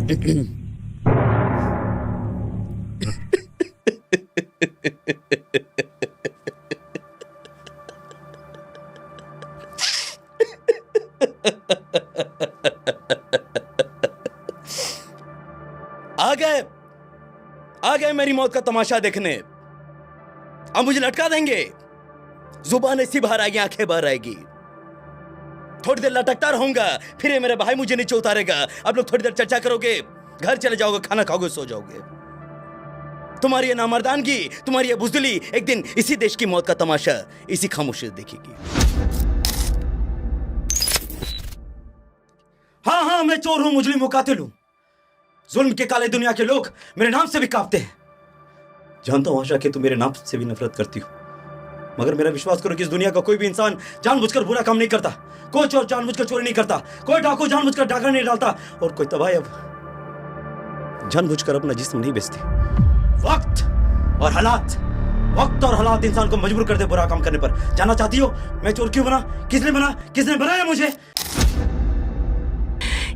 आ गए मेरी मौत का तमाशा देखने। अब मुझे लटका देंगे। जुबान ऐसी बाहर आएगी, आंखें बाहर आएगी। थोड़ी देर लटकता रहूंगा, फिर ये मेरे भाई मुझे नीचे उतारेगा। आप लोग थोड़ी देर चर्चा करोगे, घर चले जाओगे, खाना खाओगे, सो जाओगे। तुम्हारी ये नामर्दानगी, तुम्हारी ये बुज़दिली एक दिन इसी देश की मौत का तमाशा इसी खामोशी से देखेगी। हाँ, मैं चोर हूं, मुजरिम हूं, कातिल हूं। जुल्म के काले दुनिया के लोग मेरे नाम से भी कांपते हैं। जानता हूं आशा कि तुम मेरे नाम से भी नफरत करती हो, मगर मेरा विश्वास करो कि इस दुनिया का कोई भी इंसान जानबूझकर बुरा काम नहीं करता। कोई चोर जानबूझकर चोरी नहीं करता, कोई डाकू जानबूझकर डाका नहीं डालता, और कोई तबाही अब जानबूझकर अपना जिस्म नहीं बेचती। वक्त और हालात इंसान को मजबूर कर दे बुरा काम करने पर। जानना चाहती हो मैं चोर क्यों बना? किसने बनाया मुझे?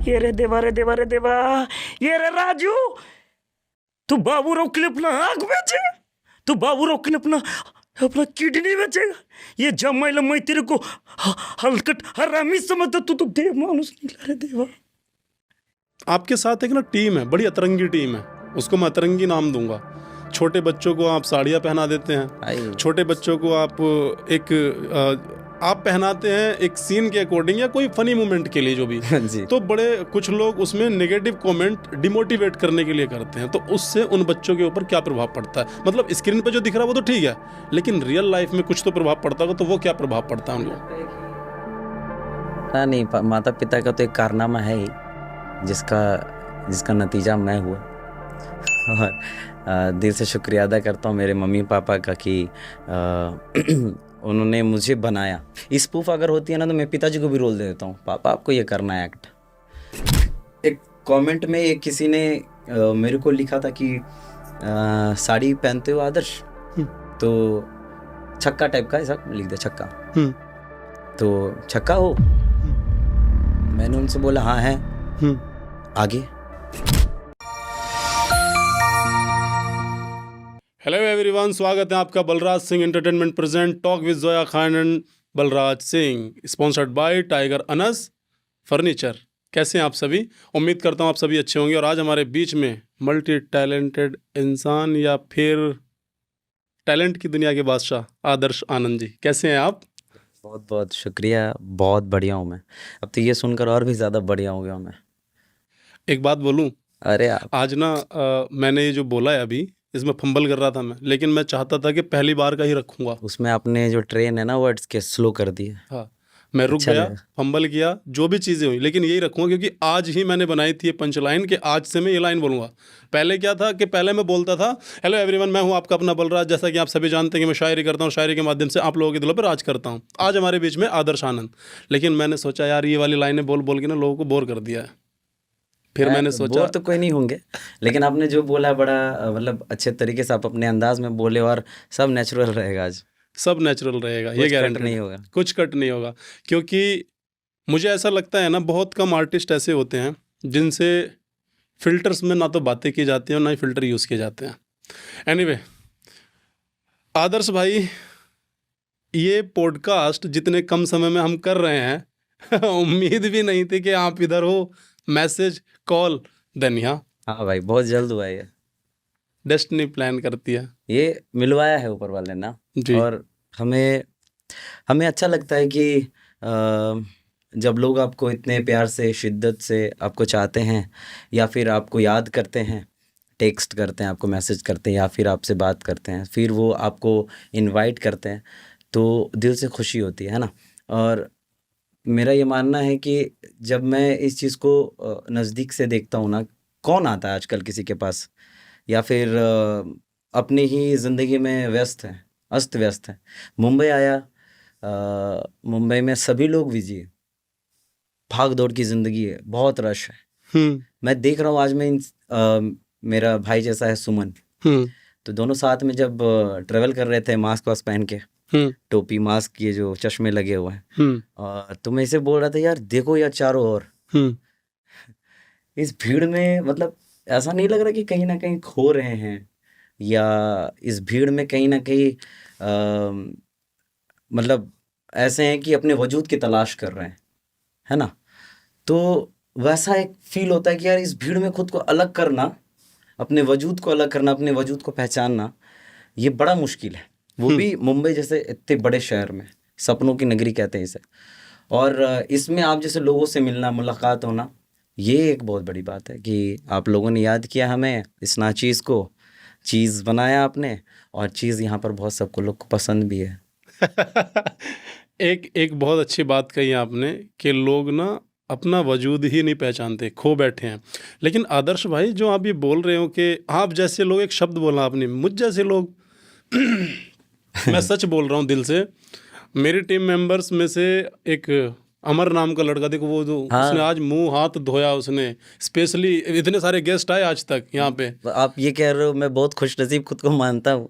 ये रे देवा, ये रे राजू, तू बाबू रोक के लिए अपना आंख बेचेगा, तू बाबू रोक के लिए अपना किडनी बेचेगा। ये जम्माई लम्माई तेरे को हलकट हरामी समझता, तू तो देव मानुस निकला रे देवा। आपके साथ एक ना टीम है, बड़ी अतरंगी टीम है, उसको मैं अतरंगी नाम दूंगा। छोटे बच्चों को आप साड़ियाँ पहना देते हैं, छोटे बच्चों को आप पहनाते हैं एक सीन के अकॉर्डिंग या कोई फनी मोमेंट के लिए जो भी तो बड़े कुछ लोग उसमें नेगेटिव कमेंट डिमोटिवेट करने के लिए करते हैं। तो उससे उन बच्चों के ऊपर क्या प्रभाव पड़ता है? मतलब स्क्रीन पे जो दिख रहा है वो तो ठीक है, लेकिन रियल लाइफ में कुछ तो प्रभाव पड़ता होगा। तो वो क्या प्रभाव पड़ता है उन लोगों? नहीं, माता पिता का तो एक कारनामा है ही, जिसका नतीजा मैं हुआ। और दिल से शुक्रिया अदा करता हूँ मेरे मम्मी पापा का कि उन्होंने मुझे बनाया। स्पूफ अगर होती है ना तो मैं पिताजी को भी रोल दे देता हूँ, पापा आपको ये करना है एक्ट। एक कमेंट में एक किसी ने मेरे को लिखा था कि साड़ी पहनते हो आदर्श, तो छक्का टाइप का ऐसा लिख दिया, छक्का। तो छक्का हो? मैंने उनसे बोला हाँ है। आगे। हेलो एवरीवन, स्वागत है आपका Balraj Singh entertainment present talk with Zoya Khan and Balraj Singh, sponsored by Tiger Anas furniture. कैसे हैं आप सभी? उम्मीद करता हूं आप सभी अच्छे होंगे। और आज हमारे बीच में मल्टी टैलेंटेड इंसान या फिर टैलेंट की दुनिया के बादशाह आदर्श आनंद जी। कैसे हैं आप? बहुत बहुत शुक्रिया, बहुत बढ़िया हूँ मैं। अब तो ये सुनकर और भी ज़्यादा बढ़िया हो गया मैं। एक बात बोलूँ? अरे आप आज ना मैंने ये जो बोला है अभी, इसमें फंबल कर रहा था मैं, लेकिन मैं चाहता था कि पहली बार का ही रखूंगा। उसमें आपने जो ट्रेन है ना वर्ड्स के स्लो कर दिए। हाँ, मैं रुक गया, फंबल किया, जो भी चीज़ें हुई, लेकिन यही रखूंगा क्योंकि आज ही मैंने बनाई थी ये पंच लाइन कि आज से मैं ये लाइन बोलूंगा। पहले क्या था कि पहले मैं बोलता था हेलो एवरीवन, मैं हूँ आपका अपना बलराज। जैसा कि आप सभी जानते हैं कि मैं शायरी करता हूँ, शायरी के माध्यम से आप लोगों के दिलों पर राज करता हूँ। आज हमारे बीच में आदर्श आनंद। लेकिन मैंने सोचा यार ये वाली लाइनें बोल बोल के ना लोगों को बोर कर दिया है। फिर मैंने सोचा बोर तो कोई नहीं होंगे, लेकिन आपने जो बोला बड़ा मतलब अच्छे तरीके से आप अपने अंदाज में बोले और सब नेचुरल रहेगा। आज सब नेचुरल रहेगा, ये गारंटी नहीं होगा, कुछ कट नहीं होगा। क्योंकि मुझे ऐसा लगता है ना, बहुत कम आर्टिस्ट ऐसे होते हैं जिनसे फिल्टर्स में ना तो बातें की जाती हैं और ना ही फिल्टर यूज़ किए जाते हैं। एनीवे, आदर्श भाई, ये पॉडकास्ट जितने कम समय में हम कर रहे हैं उम्मीद भी नहीं थी कि आप इधर हो। मैसेज, कॉल, देन यहाँ। हाँ भाई, बहुत जल्द हुआ ये। डेस्टिनी प्लान करती है, ये मिलवाया है ऊपर वाले ना जी। और हमें अच्छा लगता है कि जब लोग आपको इतने प्यार से, शिद्दत से आपको चाहते हैं या फिर आपको याद करते हैं, टेक्स्ट करते हैं, आपको मैसेज करते हैं या फिर आपसे बात करते हैं, फिर वो आपको इनवाइट करते हैं, तो दिल से खुशी होती है ना। और मेरा ये मानना है कि जब मैं इस चीज़ को नज़दीक से देखता हूँ ना, कौन आता है आजकल किसी के पास, या फिर अपनी ही ज़िंदगी में व्यस्त है, अस्त व्यस्त है। मुंबई आया, मुंबई में सभी लोग बिजी है, भाग दौड़ की ज़िंदगी है, बहुत रश है। मैं देख रहा हूँ आज मेरा भाई जैसा है सुमन, तो दोनों साथ में जब ट्रेवल कर रहे थे, मास्क वास्क पहन के, टोपी, मास्क, ये जो चश्मे लगे हुए हैं, और तो मैं इसे बोल रहा था यार देखो यार चारों ओर इस भीड़ में मतलब ऐसा नहीं लग रहा कि कहीं ना कहीं खो रहे हैं, या इस भीड़ में कहीं ना कहीं मतलब ऐसे हैं कि अपने वजूद की तलाश कर रहे हैं, है ना? तो वैसा एक फील होता है कि यार इस भीड़ में खुद को अलग करना, अपने वजूद को अलग करना, अपने वजूद को पहचानना, ये बड़ा मुश्किल है, वो भी मुंबई जैसे इतने बड़े शहर में। सपनों की नगरी कहते हैं इसे। और इसमें आप जैसे लोगों से मिलना, मुलाकात होना, ये एक बहुत बड़ी बात है कि आप लोगों ने याद किया हमें, इस नाचीज़ को चीज़ बनाया आपने, और चीज़ यहाँ पर बहुत सबको लोग को पसंद भी है। एक एक बहुत अच्छी बात कही आपने कि लोग ना अपना वजूद ही नहीं पहचानते, खो बैठे हैं। लेकिन आदर्श भाई, जो आप ये बोल रहे हो कि आप जैसे लोग, एक शब्द बोला आपने, मुझ जैसे लोग, मैं सच बोल रहा हूँ दिल से। मेरी टीम मेंबर्स में से एक अमर नाम का लड़का, देखो वो जो उसने आज मुंह हाथ धोया, उसने स्पेशली, इतने सारे गेस्ट आए आज तक यहाँ पे। आप ये कह रहे हो, मैं बहुत खुश नसीब खुद को मानता हूँ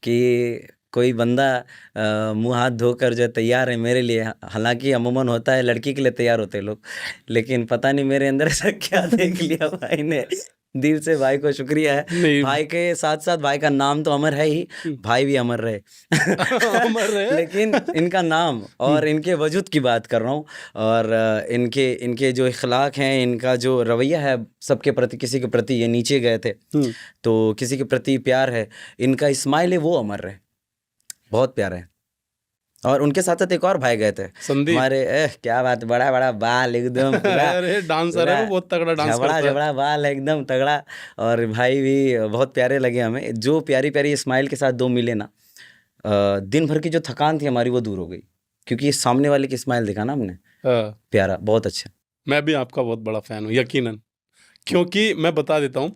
कि कोई बंदा मुंह हाथ धोकर जो है तैयार है मेरे लिए। हालांकि अमूमन होता है लड़की के लिए तैयार होते हैं लोग, लेकिन पता नहीं मेरे अंदर ऐसा क्या देख लिया भाई ने। दिल से भाई को शुक्रिया है। नहीं। भाई के साथ साथ भाई का नाम तो अमर है ही, भाई भी अमर रहे। अमर रहे। लेकिन इनका नाम और इनके वजूद की बात कर रहा हूँ, और इनके जो इखलाक हैं, इनका जो रवैया है सबके प्रति, किसी के प्रति ये नीचे गए थे तो किसी के प्रति प्यार है, इनका स्माइल है वो अमर रहे, बहुत प्यार है। और उनके साथ साथ एक और भाई गए थे संदीप। हमारे, क्या बात, बड़ा बड़ा बाल एकदम पूरा, अरे डांसर है वो, बहुत तगड़ा डांस करता है। झबड़ा बाल है एकदम तगड़ा। और भाई भी बहुत प्यारे लगे हमें, जो प्यारी प्यारी स्माइल के साथ दो मिले ना, दिन भर की जो थकान थी हमारी वो दूर हो गई, क्योंकि ये सामने वाले की स्माइल देखा ना हमने, प्यारा, बहुत अच्छा। मैं भी आपका बहुत बड़ा फ़ैन हूँ यकीनन, क्योंकि मैं बता देता हूँ,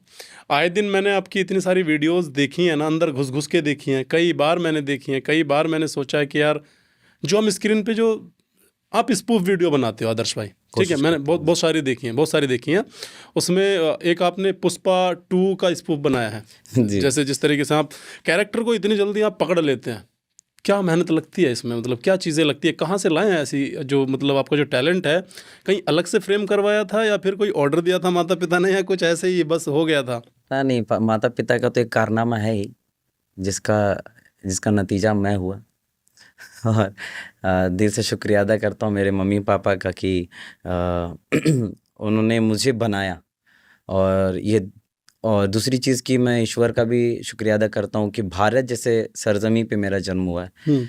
आए दिन मैंने आपकी इतनी सारी वीडियोस देखी हैं ना, अंदर घुस घुस के देखी हैं, कई बार मैंने देखी हैं, कई बार मैंने सोचा है कि यार जो हम स्क्रीन पे जो आप स्पूफ वीडियो बनाते हो आदर्श भाई, ठीक है, मैंने बहुत सारी देखी हैं। उसमें एक आपने पुष्पा 2 का स्पूफ बनाया है। जैसे जिस तरीके से आप कैरेक्टर को इतनी जल्दी आप पकड़ लेते हैं, क्या मेहनत लगती है इसमें, मतलब क्या चीज़ें लगती है, कहाँ से लाए हैं ऐसी, जो मतलब आपका जो टैलेंट है, कहीं अलग से फ्रेम करवाया था या फिर कोई ऑर्डर दिया था माता पिता ने, या कुछ ऐसे ही बस हो गया था? नहीं, माता पिता का तो एक कारनामा है ही, जिसका नतीजा मैं हुआ। और दिल से शुक्रिया अदा करता हूँ मेरे मम्मी पापा का कि उन्होंने मुझे बनाया। और दूसरी चीज़ की मैं ईश्वर का भी शुक्रिया अदा करता हूँ कि भारत जैसे सरजमी पे मेरा जन्म हुआ है।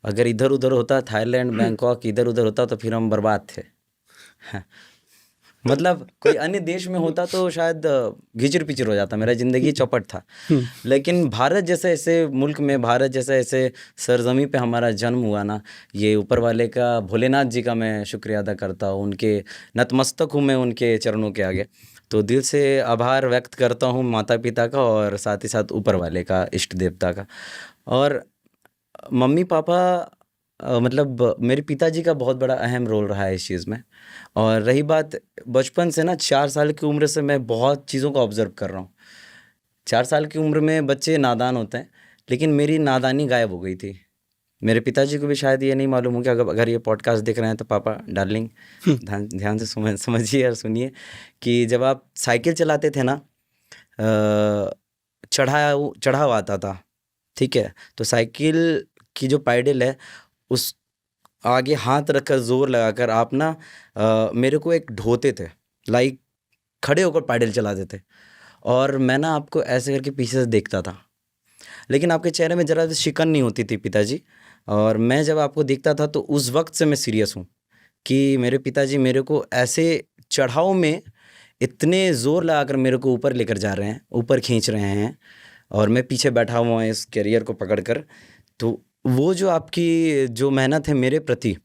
अगर इधर उधर होता, थाईलैंड, बैंकॉक, इधर उधर होता तो फिर हम बर्बाद थे। मतलब कोई अन्य देश में होता तो शायद घिचर पिचर हो जाता, मेरा ज़िंदगी चौपट था। लेकिन भारत जैसे ऐसे मुल्क में, भारत जैसे ऐसे सरजमी पे हमारा जन्म हुआ ना, ये ऊपर वाले का, भोलेनाथ जी का मैं शुक्रिया अदा करता हूँ। उनके नतमस्तक हूँ मैं उनके चरणों के आगे। तो दिल से आभार व्यक्त करता हूँ माता पिता का, और साथ ही साथ ऊपर वाले का, इष्ट देवता का। और मम्मी पापा, मतलब मेरे पिताजी का बहुत बड़ा अहम रोल रहा है इस चीज़ में। और रही बात बचपन से ना, 4 साल की उम्र से मैं बहुत चीज़ों को ऑब्ज़र्व कर रहा हूँ। 4 साल की उम्र में बच्चे नादान होते हैं, लेकिन मेरी नादानी गायब हो गई थी। मेरे पिताजी को भी शायद ये नहीं मालूम हो कि अगर ये पॉडकास्ट देख रहे हैं तो पापा डार्लिंग ध्यान से समझिए और सुनिए कि जब आप साइकिल चलाते थे ना, चढ़ाव आता था, ठीक है, तो साइकिल की जो पैडल है उस आगे हाथ रखकर जोर लगाकर आप ना मेरे को एक ढोते थे, लाइक खड़े होकर पैडल चलाते थे। और मैं ना आपको ऐसे करके पीछे से देखता था, लेकिन आपके चेहरे में ज़रा सी शिकन नहीं होती थी पिताजी। और मैं जब आपको देखता था तो उस वक्त से मैं सीरियस हूँ कि मेरे पिताजी मेरे को ऐसे चढ़ाव में इतने ज़ोर लगाकर मेरे को ऊपर लेकर जा रहे हैं, ऊपर खींच रहे हैं, और मैं पीछे बैठा हुआ हूँ इस कैरियर को पकड़कर। तो वो जो आपकी जो मेहनत है मेरे प्रति,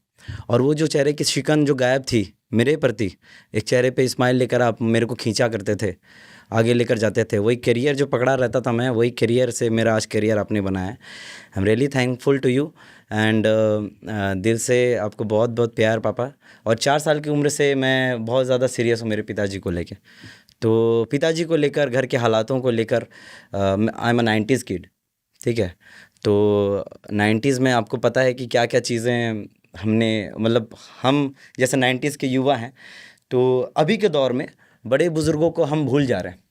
और वो जो चेहरे की शिकन जो गायब थी मेरे प्रति, एक चेहरे पे स्माइल लेकर आप मेरे को खींचा करते थे, आगे लेकर जाते थे, वही करियर जो पकड़ा रहता था मैं, वही करियर से मेरा आज करियर आपने बनाया है। I am really thankful to you and दिल से आपको बहुत बहुत प्यार पापा। और 4 साल की उम्र से मैं बहुत ज़्यादा सीरियस हूँ मेरे पिताजी को लेकर। तो पिताजी को लेकर, घर के हालातों को लेकर, I am a 90s kid, ठीक है। तो 90s में आपको पता है कि क्या क्या चीज़ें हमने, मतलब हम जैसे 90s के युवा हैं, तो अभी के दौर में बड़े बुजुर्गों को हम भूल जा रहे हैं,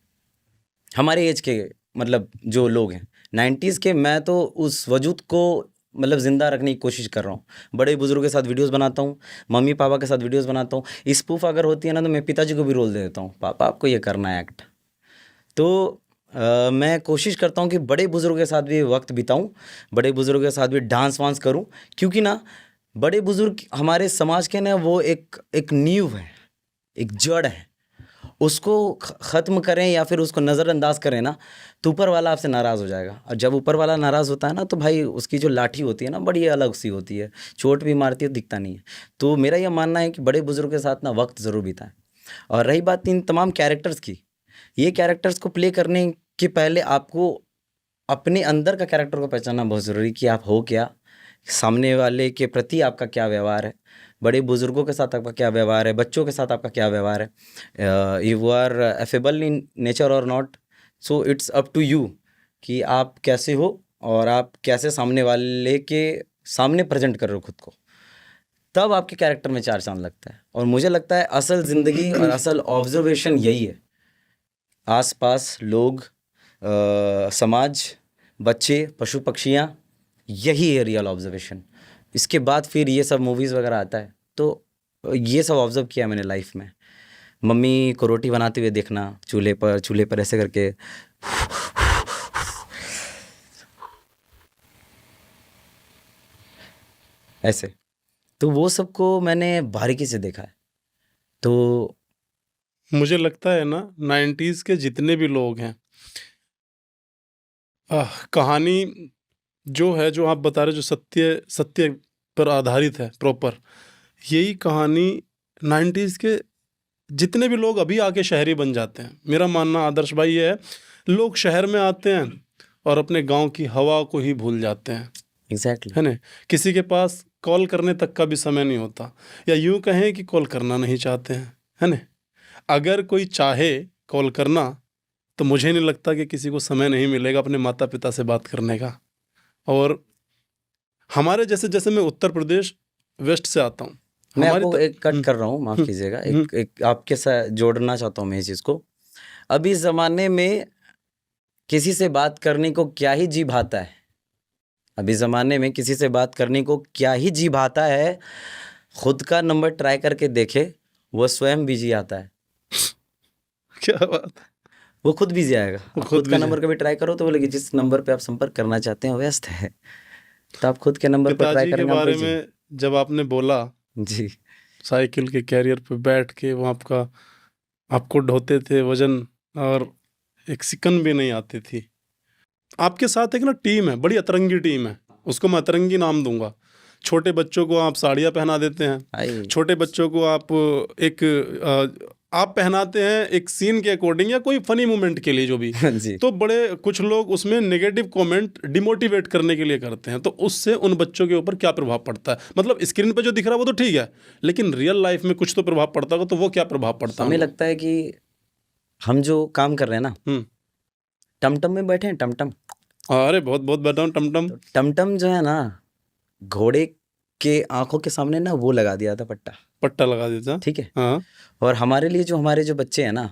हमारे एज के मतलब जो लोग हैं 90s के। मैं तो उस वजूद को मतलब ज़िंदा रखने की कोशिश कर रहा हूँ। बड़े बुजुर्गों के साथ वीडियोस बनाता हूँ, मम्मी पापा के साथ वीडियोस बनाता हूँ। स्पूफ अगर होती है ना तो मैं पिताजी को भी रोल दे देता हूँ, पापा आपको ये करना है एक्ट। तो मैं कोशिश करता हूँ कि बड़े बुजुर्गों के साथ भी वक्त बिताऊँ, बड़े बुजुर्गों के साथ भी डांस वांस करूँ, क्योंकि ना बड़े बुजुर्ग हमारे समाज के ना वो एक नींव है, एक जड़ है। उसको ख़त्म करें या फिर उसको नज़रअंदाज करें ना तो ऊपर वाला आपसे नाराज़ हो जाएगा। और जब ऊपर वाला नाराज़ होता है ना तो भाई उसकी जो लाठी होती है ना बड़ी अलग सी होती है, चोट भी मारती है, दिखता नहीं है। तो मेरा यह मानना है कि बड़े बुजुर्ग के साथ ना वक्त ज़रूर बिताएं। और रही बात इन तमाम कैरेक्टर्स की, ये कैरेक्टर्स को प्ले करने के पहले आपको अपने अंदर का कैरेक्टर को पहचानना बहुत ज़रूरी कि आप हो क्या, सामने वाले के प्रति आपका क्या व्यवहार है, बड़े बुजुर्गों के साथ आपका क्या व्यवहार है, बच्चों के साथ आपका क्या व्यवहार है, you are affable in nature और not. So it's up to you कि आप कैसे हो और आप कैसे सामने वाले के सामने प्रेजेंट कर रहे हो खुद को, तब आपके कैरेक्टर में चार चांद लगता है। और मुझे लगता है असल ज़िंदगी और असल ऑब्जर्वेशन यही है, आसपास लोग, समाज, बच्चे, पशु पक्षियाँ, यही है रियल ऑब्जर्वेशन। इसके बाद फिर ये सब मूवीज़ वगैरह आता है। तो ये सब ऑब्जर्व किया मैंने लाइफ में। मम्मी को रोटी बनाते हुए देखना चूल्हे पर ऐसे करके, ऐसे, तो वो सबको मैंने बारीकी से देखा है। तो मुझे लगता है ना 90s के जितने भी लोग हैं, कहानी जो है जो आप बता रहे, जो सत्य पर आधारित है प्रॉपर, यही कहानी 90s के जितने भी लोग अभी आके शहरी बन जाते हैं। मेरा मानना आदर्श भाई ये है, लोग शहर में आते हैं और अपने गांव की हवा को ही भूल जाते हैं। एग्जैक्टली है ना, किसी के पास कॉल करने तक का भी समय नहीं होता, या यूं कहें कि कॉल करना नहीं चाहते हैं। है ना, अगर कोई चाहे कॉल करना तो मुझे नहीं लगता कि किसी को समय नहीं मिलेगा अपने माता पिता से बात करने का। और हमारे जैसे मैं उत्तर प्रदेश वेस्ट से आता हूँ, मैं आपको एक कट कर रहा हूँ, माफ़ कीजिएगा, एक आपके साथ जोड़ना चाहता हूँ मैं इस चीज़ को। अभी ज़माने में किसी से बात करने को क्या ही जी भाता है, अभी ज़माने में किसी से बात करने को क्या ही जी भाता है। खुद का नंबर ट्राई करके देखे, वो स्वयं बिजी आता है। क्या बात है, वो खुद बिजी आएगा। वो खुद का busy नंबर कभी ट्राई करो तो बोलेगी जिस नंबर पे आप संपर्क करना चाहते हैं व्यस्त है, तो आप खुद के नंबर पर ट्राई पिताजी के करेंगे। बारे में जब आपने बोला, जी, साइकिल के कैरियर पे बैठ के वो आपको ढोते थे वजन, और एक सिकन भी नहीं आती थी। आपके साथ एक ना टीम है, बड़ी अतरंगी टीम है, उसको मैं अतरंगी नाम दूंगा। छोटे बच्चों को आप साड़ियाँ पहना देते हैं, छोटे बच्चों को आप पहनाते हैं एक सीन के अकॉर्डिंग या कोई फनी मोमेंट के लिए जो भी जी। तो बड़े कुछ लोग उसमें नेगेटिव कमेंट डिमोटिवेट करने के लिए करते हैं, तो उससे उन बच्चों के ऊपर क्या प्रभाव पड़ता है? मतलब स्क्रीन पे जो दिख रहा है वो तो ठीक है, लेकिन रियल लाइफ में कुछ तो प्रभाव पड़ता होगा, तो वो क्या प्रभाव पड़ता है? हमें लगता है कि हम जो काम कर रहे हैं ना, टमटम में बैठे हैं, टमटम। अरे बहुत बहुत बैठा हूँ टमटम। टमटम जो है ना, घोड़े के आंखों के सामने ना वो लगा दिया था पट्टा लगा देता, ठीक है। हाँ। और हमारे लिए जो हमारे जो बच्चे हैं ना,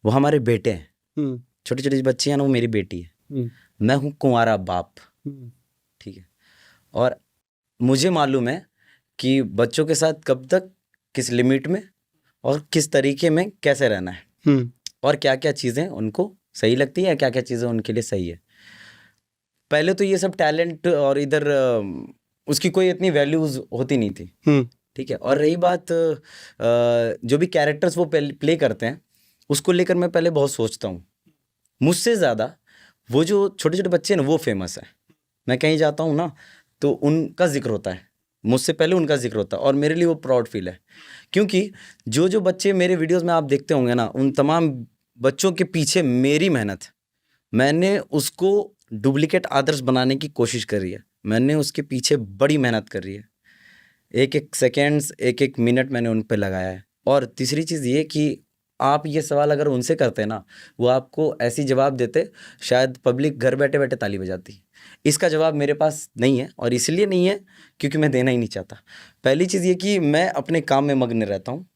वो हमारे बेटे हैं। छोटी छोटी बच्ची है ना, वो मेरी बेटी है। मैं हूँ कुंवारा बाप, ठीक है। और मुझे मालूम है कि बच्चों के साथ कब तक, किस लिमिट में और किस तरीके में कैसे रहना है, और क्या क्या चीज़ें उनको सही लगती है, क्या क्या चीज़ें उनके लिए सही है। पहले तो ये सब टैलेंट और इधर उसकी कोई इतनी वैल्यूज होती नहीं थी, ठीक है। और रही बात जो भी कैरेक्टर्स वो प्ले करते हैं, उसको लेकर मैं पहले बहुत सोचता हूँ। मुझसे ज़्यादा वो जो छोटे छोटे बच्चे हैं ना, वो फेमस है। मैं कहीं जाता हूँ ना तो उनका जिक्र होता है, मुझसे पहले उनका जिक्र होता है, और मेरे लिए वो प्राउड फील है। क्योंकि जो जो बच्चे मेरे वीडियोज़ में आप देखते होंगे ना, उन तमाम बच्चों के पीछे मेरी मेहनत, मैंने उसको डुप्लीकेट आदर्श बनाने की कोशिश करी है। मैंने उसके पीछे बड़ी मेहनत करी है, एक एक सेकेंड्स, एक एक मिनट मैंने उन पे लगाया है। और तीसरी चीज़ ये कि आप ये सवाल अगर उनसे करते ना, वो आपको ऐसी जवाब देते शायद पब्लिक घर बैठे बैठे ताली बजाती। इसका जवाब मेरे पास नहीं है, और इसलिए नहीं है क्योंकि मैं देना ही नहीं चाहता। पहली चीज़ ये कि मैं अपने काम में मग्न रहता हूँ,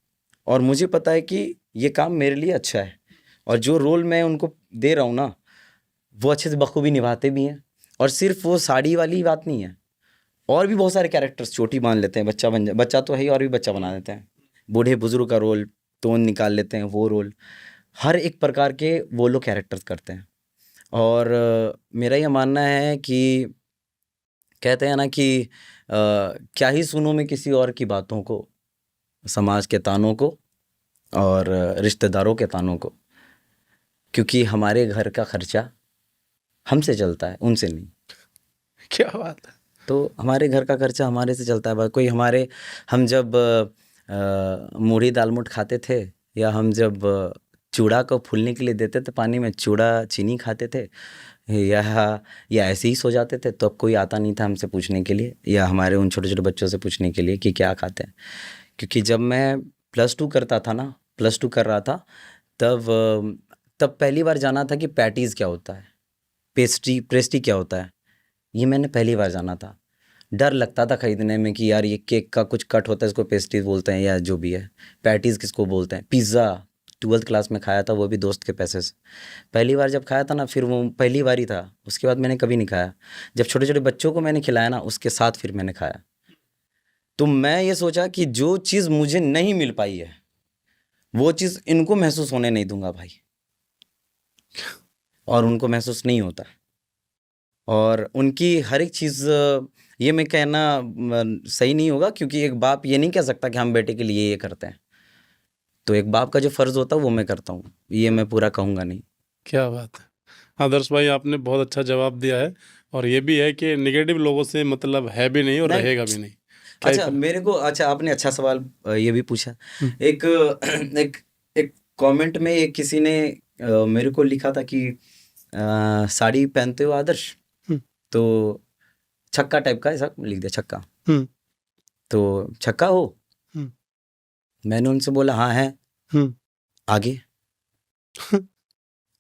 और मुझे पता है कि ये काम मेरे लिए अच्छा है, और जो रोल मैं उनको दे रहा हूँ ना, वो अच्छे से बखूबी निभाते भी हैं। और सिर्फ वो साड़ी वाली बात नहीं है, और भी बहुत सारे कैरेक्टर्स चोटी बांध लेते हैं, बच्चा तो है ही, और भी बच्चा बना देते हैं, बूढ़े बुजुर्ग का रोल तोन निकाल लेते हैं, वो रोल, हर एक प्रकार के वो लोग कैरेक्टर्स करते हैं। और मेरा ये मानना है कि कहते हैं ना कि क्या ही सुनूं मैं किसी और की बातों को, समाज के तानों को और रिश्तेदारों के तानों को, क्योंकि हमारे घर का खर्चा हमसे चलता है, उनसे नहीं। क्या बात है। तो हमारे घर का खर्चा हमारे से चलता है। कोई हमारे, हम जब मूढ़ी दालमोठ खाते थे, या हम जब चूड़ा को फूलने के लिए देते थे पानी में, चूड़ा चीनी खाते थे, या ऐसे ही सो जाते थे, तो अब कोई आता नहीं था हमसे पूछने के लिए, या हमारे उन छोटे छोटे बच्चों से पूछने के लिए कि क्या खाते हैं। क्योंकि जब मैं +2 करता था ना, +2 कर रहा था, तब पहली बार जाना था कि पैटीज़ क्या होता है, पेस्ट्री क्या होता है, ये मैंने पहली बार जाना था। डर लगता था खरीदने में कि यार ये केक का कुछ कट होता है, इसको पेस्ट्री बोलते हैं या जो भी है, पैटीज़ किसको बोलते हैं। पिज़्ज़ा 12th क्लास में खाया था, वो भी दोस्त के पैसे से। पहली बार जब खाया था ना, फिर वो पहली बार ही था, उसके बाद मैंने कभी नहीं खाया। जब छोटे छोटे बच्चों को मैंने खिलाया ना, उसके साथ फिर मैंने खाया। तो मैं ये सोचा कि जो चीज़ मुझे नहीं मिल पाई है, वो चीज़ इनको महसूस होने नहीं दूंगा भाई, और उनको महसूस नहीं होता। और उनकी हर एक चीज़, ये मैं कहना सही नहीं होगा, क्योंकि एक बाप ये नहीं कह सकता कि हम बेटे के लिए ये करते हैं। तो एक बाप का जो फ़र्ज़ होता है वो मैं करता हूँ, ये मैं पूरा कहूँगा नहीं। क्या बात है आदर्श भाई, आपने बहुत अच्छा जवाब दिया है। और ये भी है कि नेगेटिव लोगों से मतलब है भी नहीं और नहीं। रहेगा भी नहीं। क्या ही अच्छा, फर्क। मेरे को, अच्छा आपने अच्छा सवाल ये भी पूछा। एक एक एक कमेंट में एक किसी ने मेरे को लिखा था कि साड़ी पहनते हो आदर्श, हम्म। तो छक्का टाइप का ऐसा लिख दिया, छक्का। हम्म। तो छक्का हो? हम्म। मैंने उनसे बोला हाँ है। हम्म। आगे?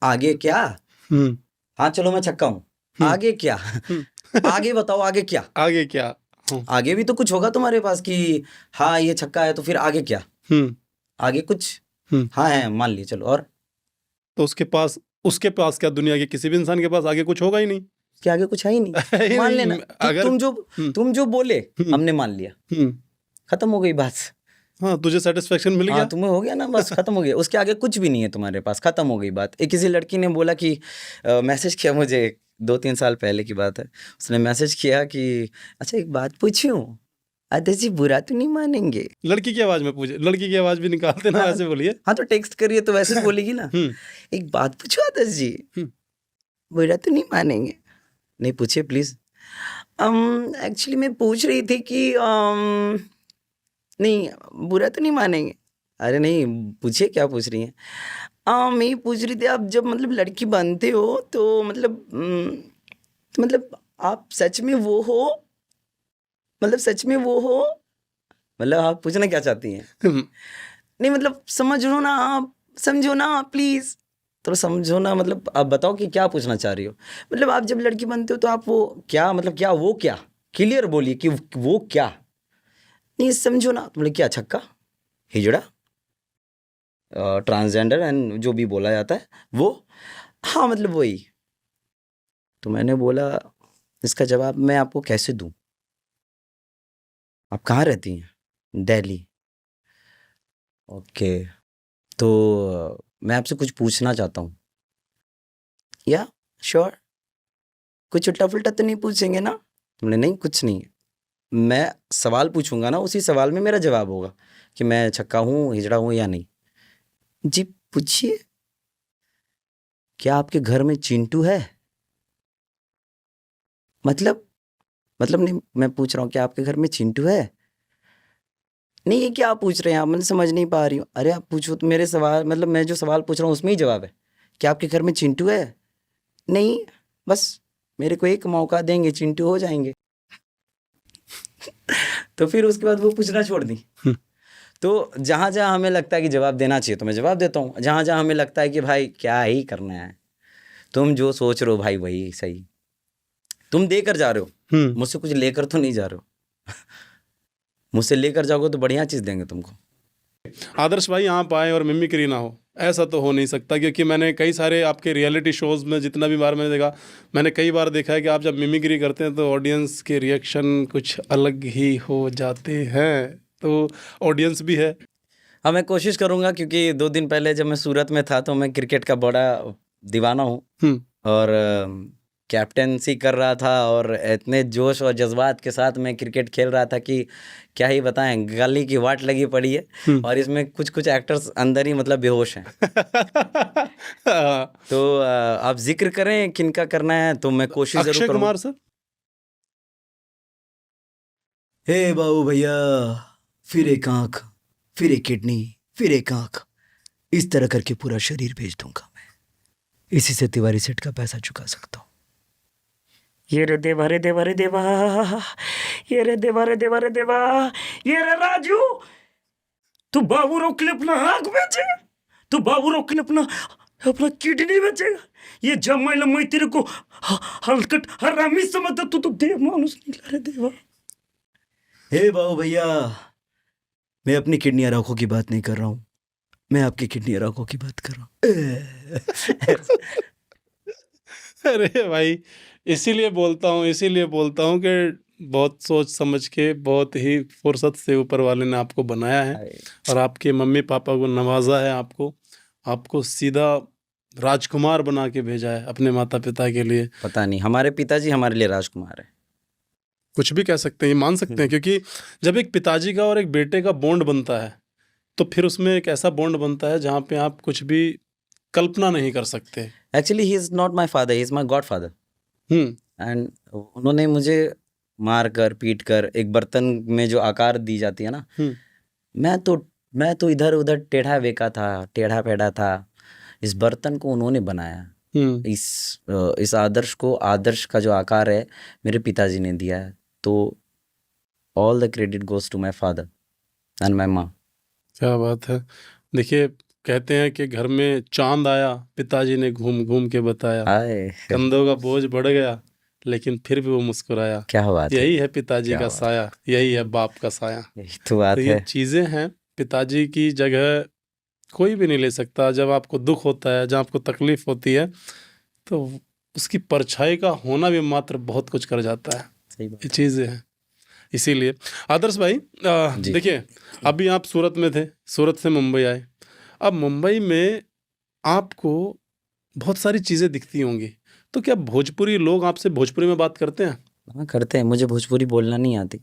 आगे क्या? हम्म। हाँ चलो मैं छक्का हूँ, आगे क्या? आगे बताओ, आगे क्या? आगे क्या? आगे भी तो कुछ होगा तुम्हारे पास कि हाँ ये छक्का है, तो फिर आगे क्या? आगे कुछ हाँ है, मान लिए चलो, और तो उसके पास क्या, दुनिया के किसी भी इंसान के पास आगे कुछ होगा ही नहीं। कि आगे कुछ है ही नहीं, मान लेना। अगर तुम जो बोले हमने मान लिया, खत्म हो गई बात। हाँ, तुझे सेटिस्फेक्शन मिल गया। हाँ, तुम्हें हो गया ना, बस खत्म हो गया। उसके आगे कुछ भी नहीं है तुम्हारे पास, खत्म हो गई बात। एक किसी लड़की ने बोला कि मैसेज किया मुझे, 2-3 साल पहले की बात है, उसने मैसेज किया कि अच्छा एक बात पूछूं, आदर्श जी बुरा तो नहीं मानेंगे? लड़की की आवाज में पूछे, लड़की की आवाज भी निकालते ना, वैसे बोलिए। हाँ तो टेक्स्ट करिए तो वैसे बोलेगी ना। एक बात पूछो आदर्श जी, बुरा तो नहीं मानेंगे? नहीं पूछिए प्लीज। एक्चुअली मैं पूछ रही थी कि नहीं बुरा तो नहीं मानेंगे। अरे नहीं, पूछिए क्या पूछ रही हैं? मैं ये पूछ रही थी, आप जब मतलब लड़की बनते हो तो मतलब आप सच में वो हो, मतलब सच में वो हो, मतलब आप पूछना क्या चाहती हैं? नहीं मतलब समझो ना आप, समझो ना प्लीज, तो समझो ना, मतलब आप बताओ कि क्या पूछना चाह रही हो। मतलब आप जब लड़की बनते हो तो आप वो क्या, मतलब क्या वो क्या, क्लियर बोलिए कि वो क्या। नहीं समझो ना, तो बोले क्या, छक्का, हिजड़ा, ट्रांसजेंडर एंड जो भी बोला जाता है वो, हाँ मतलब वही। तो मैंने बोला इसका जवाब मैं आपको कैसे दूं? आप कहाँ रहती हैं? दिल्ली। ओके, तो मैं आपसे कुछ पूछना चाहता हूँ। या श्योर, कुछ उल्टा पुल्टा तो नहीं पूछेंगे ना? तुमने नहीं, कुछ नहीं, मैं सवाल पूछूंगा ना, उसी सवाल में मेरा जवाब होगा कि मैं छक्का हूँ, हिजड़ा हूँ या नहीं। जी पूछिए। क्या आपके घर में चिंटू है? मतलब नहीं, मैं पूछ रहा हूँ क्या आपके घर में चिंटू है? नहीं ये क्या आप पूछ रहे हैं आप, मतलब समझ नहीं पा रही हूँ। अरे आप पूछो तो, मेरे सवाल मतलब मैं जो सवाल पूछ रहा हूँ उसमें ही जवाब है। क्या आपके घर में चिंटू है? नहीं, बस मेरे को एक मौका देंगे, चिंटू हो जाएंगे। तो फिर उसके बाद वो पूछना छोड़ दी। तो जहाँ जहाँ हमें लगता है कि जवाब देना चाहिए तो मैं जवाब देता हूँ, जहाँ जहाँ हमें लगता है कि भाई क्या ही करना है, तुम जो सोच रहे हो भाई वही सही, तुम देकर जा रहे हो, मुझसे कुछ लेकर तो नहीं जा रहे हो। मुझसे लेकर जाओगे तो बढ़िया चीज़ देंगे तुमको, आदर्श भाई आप आए और मिमिक्री ना हो, ऐसा तो हो नहीं सकता, क्योंकि मैंने कई सारे आपके रियलिटी शोज़ में जितना भी बार मैंने देखा, मैंने कई बार देखा है कि आप जब मिमिक्री करते हैं तो ऑडियंस के रिएक्शन कुछ अलग ही हो जाते हैं, तो ऑडियंस भी है। हाँ, मैं कोशिश करूँगा, क्योंकि 2 दिन पहले जब मैं सूरत में था तो मैं क्रिकेट का बड़ा दीवाना हूँ हम्म, और कैप्टेंसी कर रहा था और इतने जोश और जज्बात के साथ मैं क्रिकेट खेल रहा था कि क्या ही बताएं, गली की वाट लगी पड़ी है और इसमें कुछ कुछ एक्टर्स अंदर ही मतलब बेहोश हैं। हाँ, तो आप जिक्र करें किनका करना है तो मैं कोशिश जरूर अक्षय करूँगा। कुमार सर। हे बाबू भैया, फिर एक आंख, फिर एक किडनी, फिर एक आंख, इस तरह करके पूरा शरीर भेज दूंगा मैं। इसी से तिवारी सेठ का पैसा चुका सकता हूँ। ये रे देवा रे देवा रे देवा, ये रे देवा रे देवा रे देवा, ये रे राजू, तू बाबू रोक ले अपना आंख बेचे, तू बाबू रोक ले अपना अपना किडनी बेचेगा। ये जमाई मैं तेरे को हलकट हरामी समझता, तू तो देव मानुस निकला रे देवा। हे बाबू भैया, मैं अपनी किडनी आंखों की बात नहीं कर रहा हूँ, मैं आपकी किडनी आंखों की बात कर रहा हूँ। अरे भाई, इसीलिए बोलता हूँ कि बहुत सोच समझ के, बहुत ही फुर्सत से ऊपर वाले ने आपको बनाया है और आपके मम्मी पापा को नवाजा है, आपको सीधा राजकुमार बना के भेजा है अपने माता पिता के लिए। पता नहीं, हमारे पिताजी हमारे लिए राजकुमार है। कुछ भी कह सकते हैं, ये मान सकते हैं, क्योंकि जब एक पिताजी का और एक बेटे का बॉन्ड बनता है तो फिर उसमें एक ऐसा बॉन्ड बनता है जहाँ पे आप कुछ भी कल्पना नहीं कर सकते। Actually he is not my father, he is my God father. And उन्होंने मुझे मार कर पीट कर एक बर्तन में जो आकार दी जाती है ना, मैं तो इधर उधर टेढ़ा बेका था, टेढ़ा पेढ़ा था। इस बर्तन को उन्होंने बनाया। इस आदर्श को, आदर्श का जो आकार है मेरे पिताजी ने दिया है। तो all the credit goes to my father and my माँ। क्या बात है। देखिए, कहते हैं कि घर में चांद आया, पिताजी ने घूम घूम के बताया, आए, कंधों का बोझ बढ़ गया लेकिन फिर भी वो मुस्कुराया। क्या बात है, यही है पिताजी क्या का बात साया, यही है बाप का साया। यही तो बात तो ये है। चीज़ें हैं, पिताजी की जगह कोई भी नहीं ले सकता। जब आपको दुख होता है, जब आपको तकलीफ होती है, तो उसकी परछाई का होना भी मात्र बहुत कुछ कर जाता है। सही बात। ये चीज़ें हैं। इसीलिए आदर्श भाई, जी। देखिए, अभी आप सूरत में थे, सूरत से मुंबई आए। अब मुंबई में आपको बहुत सारी चीज़ें दिखती होंगी, तो क्या भोजपुरी लोग आपसे भोजपुरी में बात करते हैं? हाँ, करते हैं। मुझे भोजपुरी बोलना नहीं आती,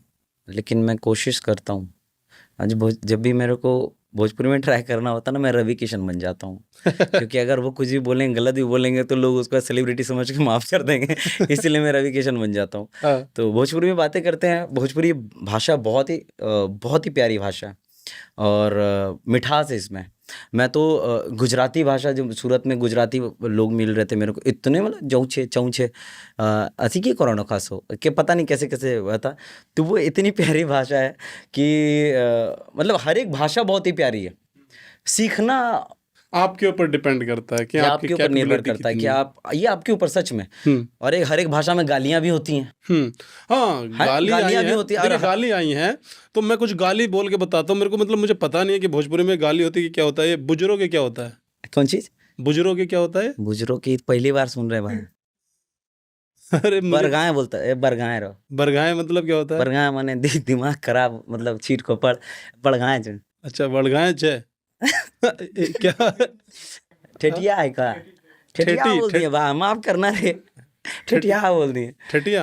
लेकिन मैं कोशिश करता हूँ। आज जब भी मेरे को भोजपुरी में ट्राई करना होता है ना, मैं रवि किशन बन जाता हूँ। क्योंकि अगर वो कुछ भी बोलेंगे, गलत भी बोलेंगे, तो लोग उसको सेलिब्रिटी समझ के माफ़ कर देंगे। इसीलिए मैं रवि किशन बन जाता हूँ। हाँ। तो भोजपुरी में बातें करते हैं। भोजपुरी भाषा बहुत ही प्यारी भाषा है और मिठास है इसमें। मैं तो गुजराती भाषा, जो सूरत में गुजराती लोग मिल रहे थे मेरे को, इतने मतलब जौछे चौछे असी की कोरोना खास हो कि पता नहीं कैसे कैसे हुआ था। तो वो इतनी प्यारी भाषा है कि मतलब हर एक भाषा बहुत ही प्यारी है। सीखना आपके ऊपर डिपेंड करता है कि ये आपकी आपके ऊपर निर्भर कैपेबिलिटी करता है कि कितनी है। आप, ये आपके ऊपर सच में। हम्म, और एक हर एक भाषा में गालियाँ भी होती हैं। हाँ, गाली आई गालियाँ भी है। होती है। देखिए, और गाली आई हैं, तो मैं कुछ गाली बोल के बताता हूँ। मेरे को मतलब मुझे पता नहीं है कि भोजपुरी में गाली होती है कि क्या होता है। ये बुजुर्गों के क्या होता है? कौन चीज़? बुजुर्गों के क्या होता है? बुजुर्गों की पहली बार सुन रहे हैं भाई। अरे मुझे बरगाएं बोलता है, बरगाएं रहो। बरगाए मतलब क्या होता है? बरगाएं माने दिमाग खराब, मतलब चीट को पढ़ बड़गाएं जो अच्छा, बड़गाए छे। क्या? ठेठिया है का? ठेठिया ठेठी, बोल दिए बा, माफ करना रे। ठेठिया बोल दिए। ठेठिया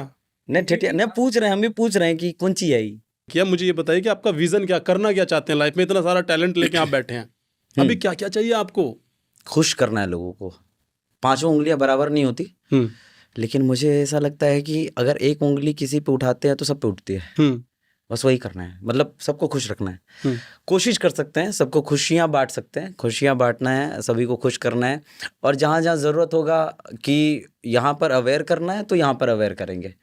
नहीं ठेठिया नहीं, पूछ रहे हैं, हम भी पूछ रहे हैं कि कौन सी है ये। क्या? मुझे ये बताइए कि आपका विजन क्या, करना क्या चाहते हैं लाइफ में? इतना सारा टैलेंट लेके आप बैठे हैं, अभी क्या क्या चाहिए आपको? खुश करना है लोगों को। 5 उंगलियां बराबर नहीं होती, लेकिन मुझे ऐसा लगता है कि अगर एक उंगली किसी पे उठाते हैं तो सब पे उठती है। बस वही करना है, मतलब सबको खुश रखना है। कोशिश कर सकते हैं, सबको खुशियाँ बांट सकते हैं, खुशियाँ बांटना है, सभी को खुश करना है। और जहाँ जहाँ ज़रूरत होगा कि यहाँ पर अवेयर करना है तो यहाँ पर अवेयर करेंगे,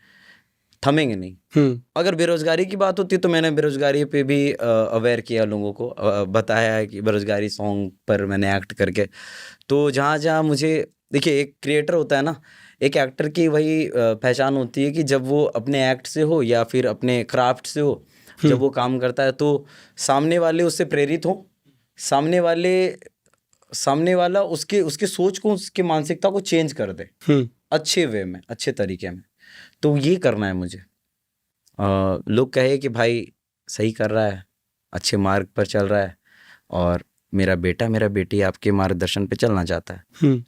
थमेंगे नहीं। अगर बेरोजगारी की बात होती है तो मैंने बेरोजगारी पे भी अवेयर किया, लोगों को बताया है कि बेरोजगारी सॉन्ग पर मैंने एक्ट करके। तो जहाँ जहाँ मुझे, देखिए, एक क्रिएटर होता है ना, एक एक्टर की वही पहचान होती है कि जब वो अपने एक्ट से हो या फिर अपने क्राफ्ट से हो, जब वो काम करता है तो सामने वाले उससे प्रेरित हो सामने वाला उसके उसके सोच को, उसकी मानसिकता को चेंज कर दे अच्छे वे में, अच्छे तरीके में। तो ये करना है मुझे। लोग कहे कि भाई सही कर रहा है, अच्छे मार्ग पर चल रहा है, और मेरा बेटी आपके मार्गदर्शन पे चलना चाहता है।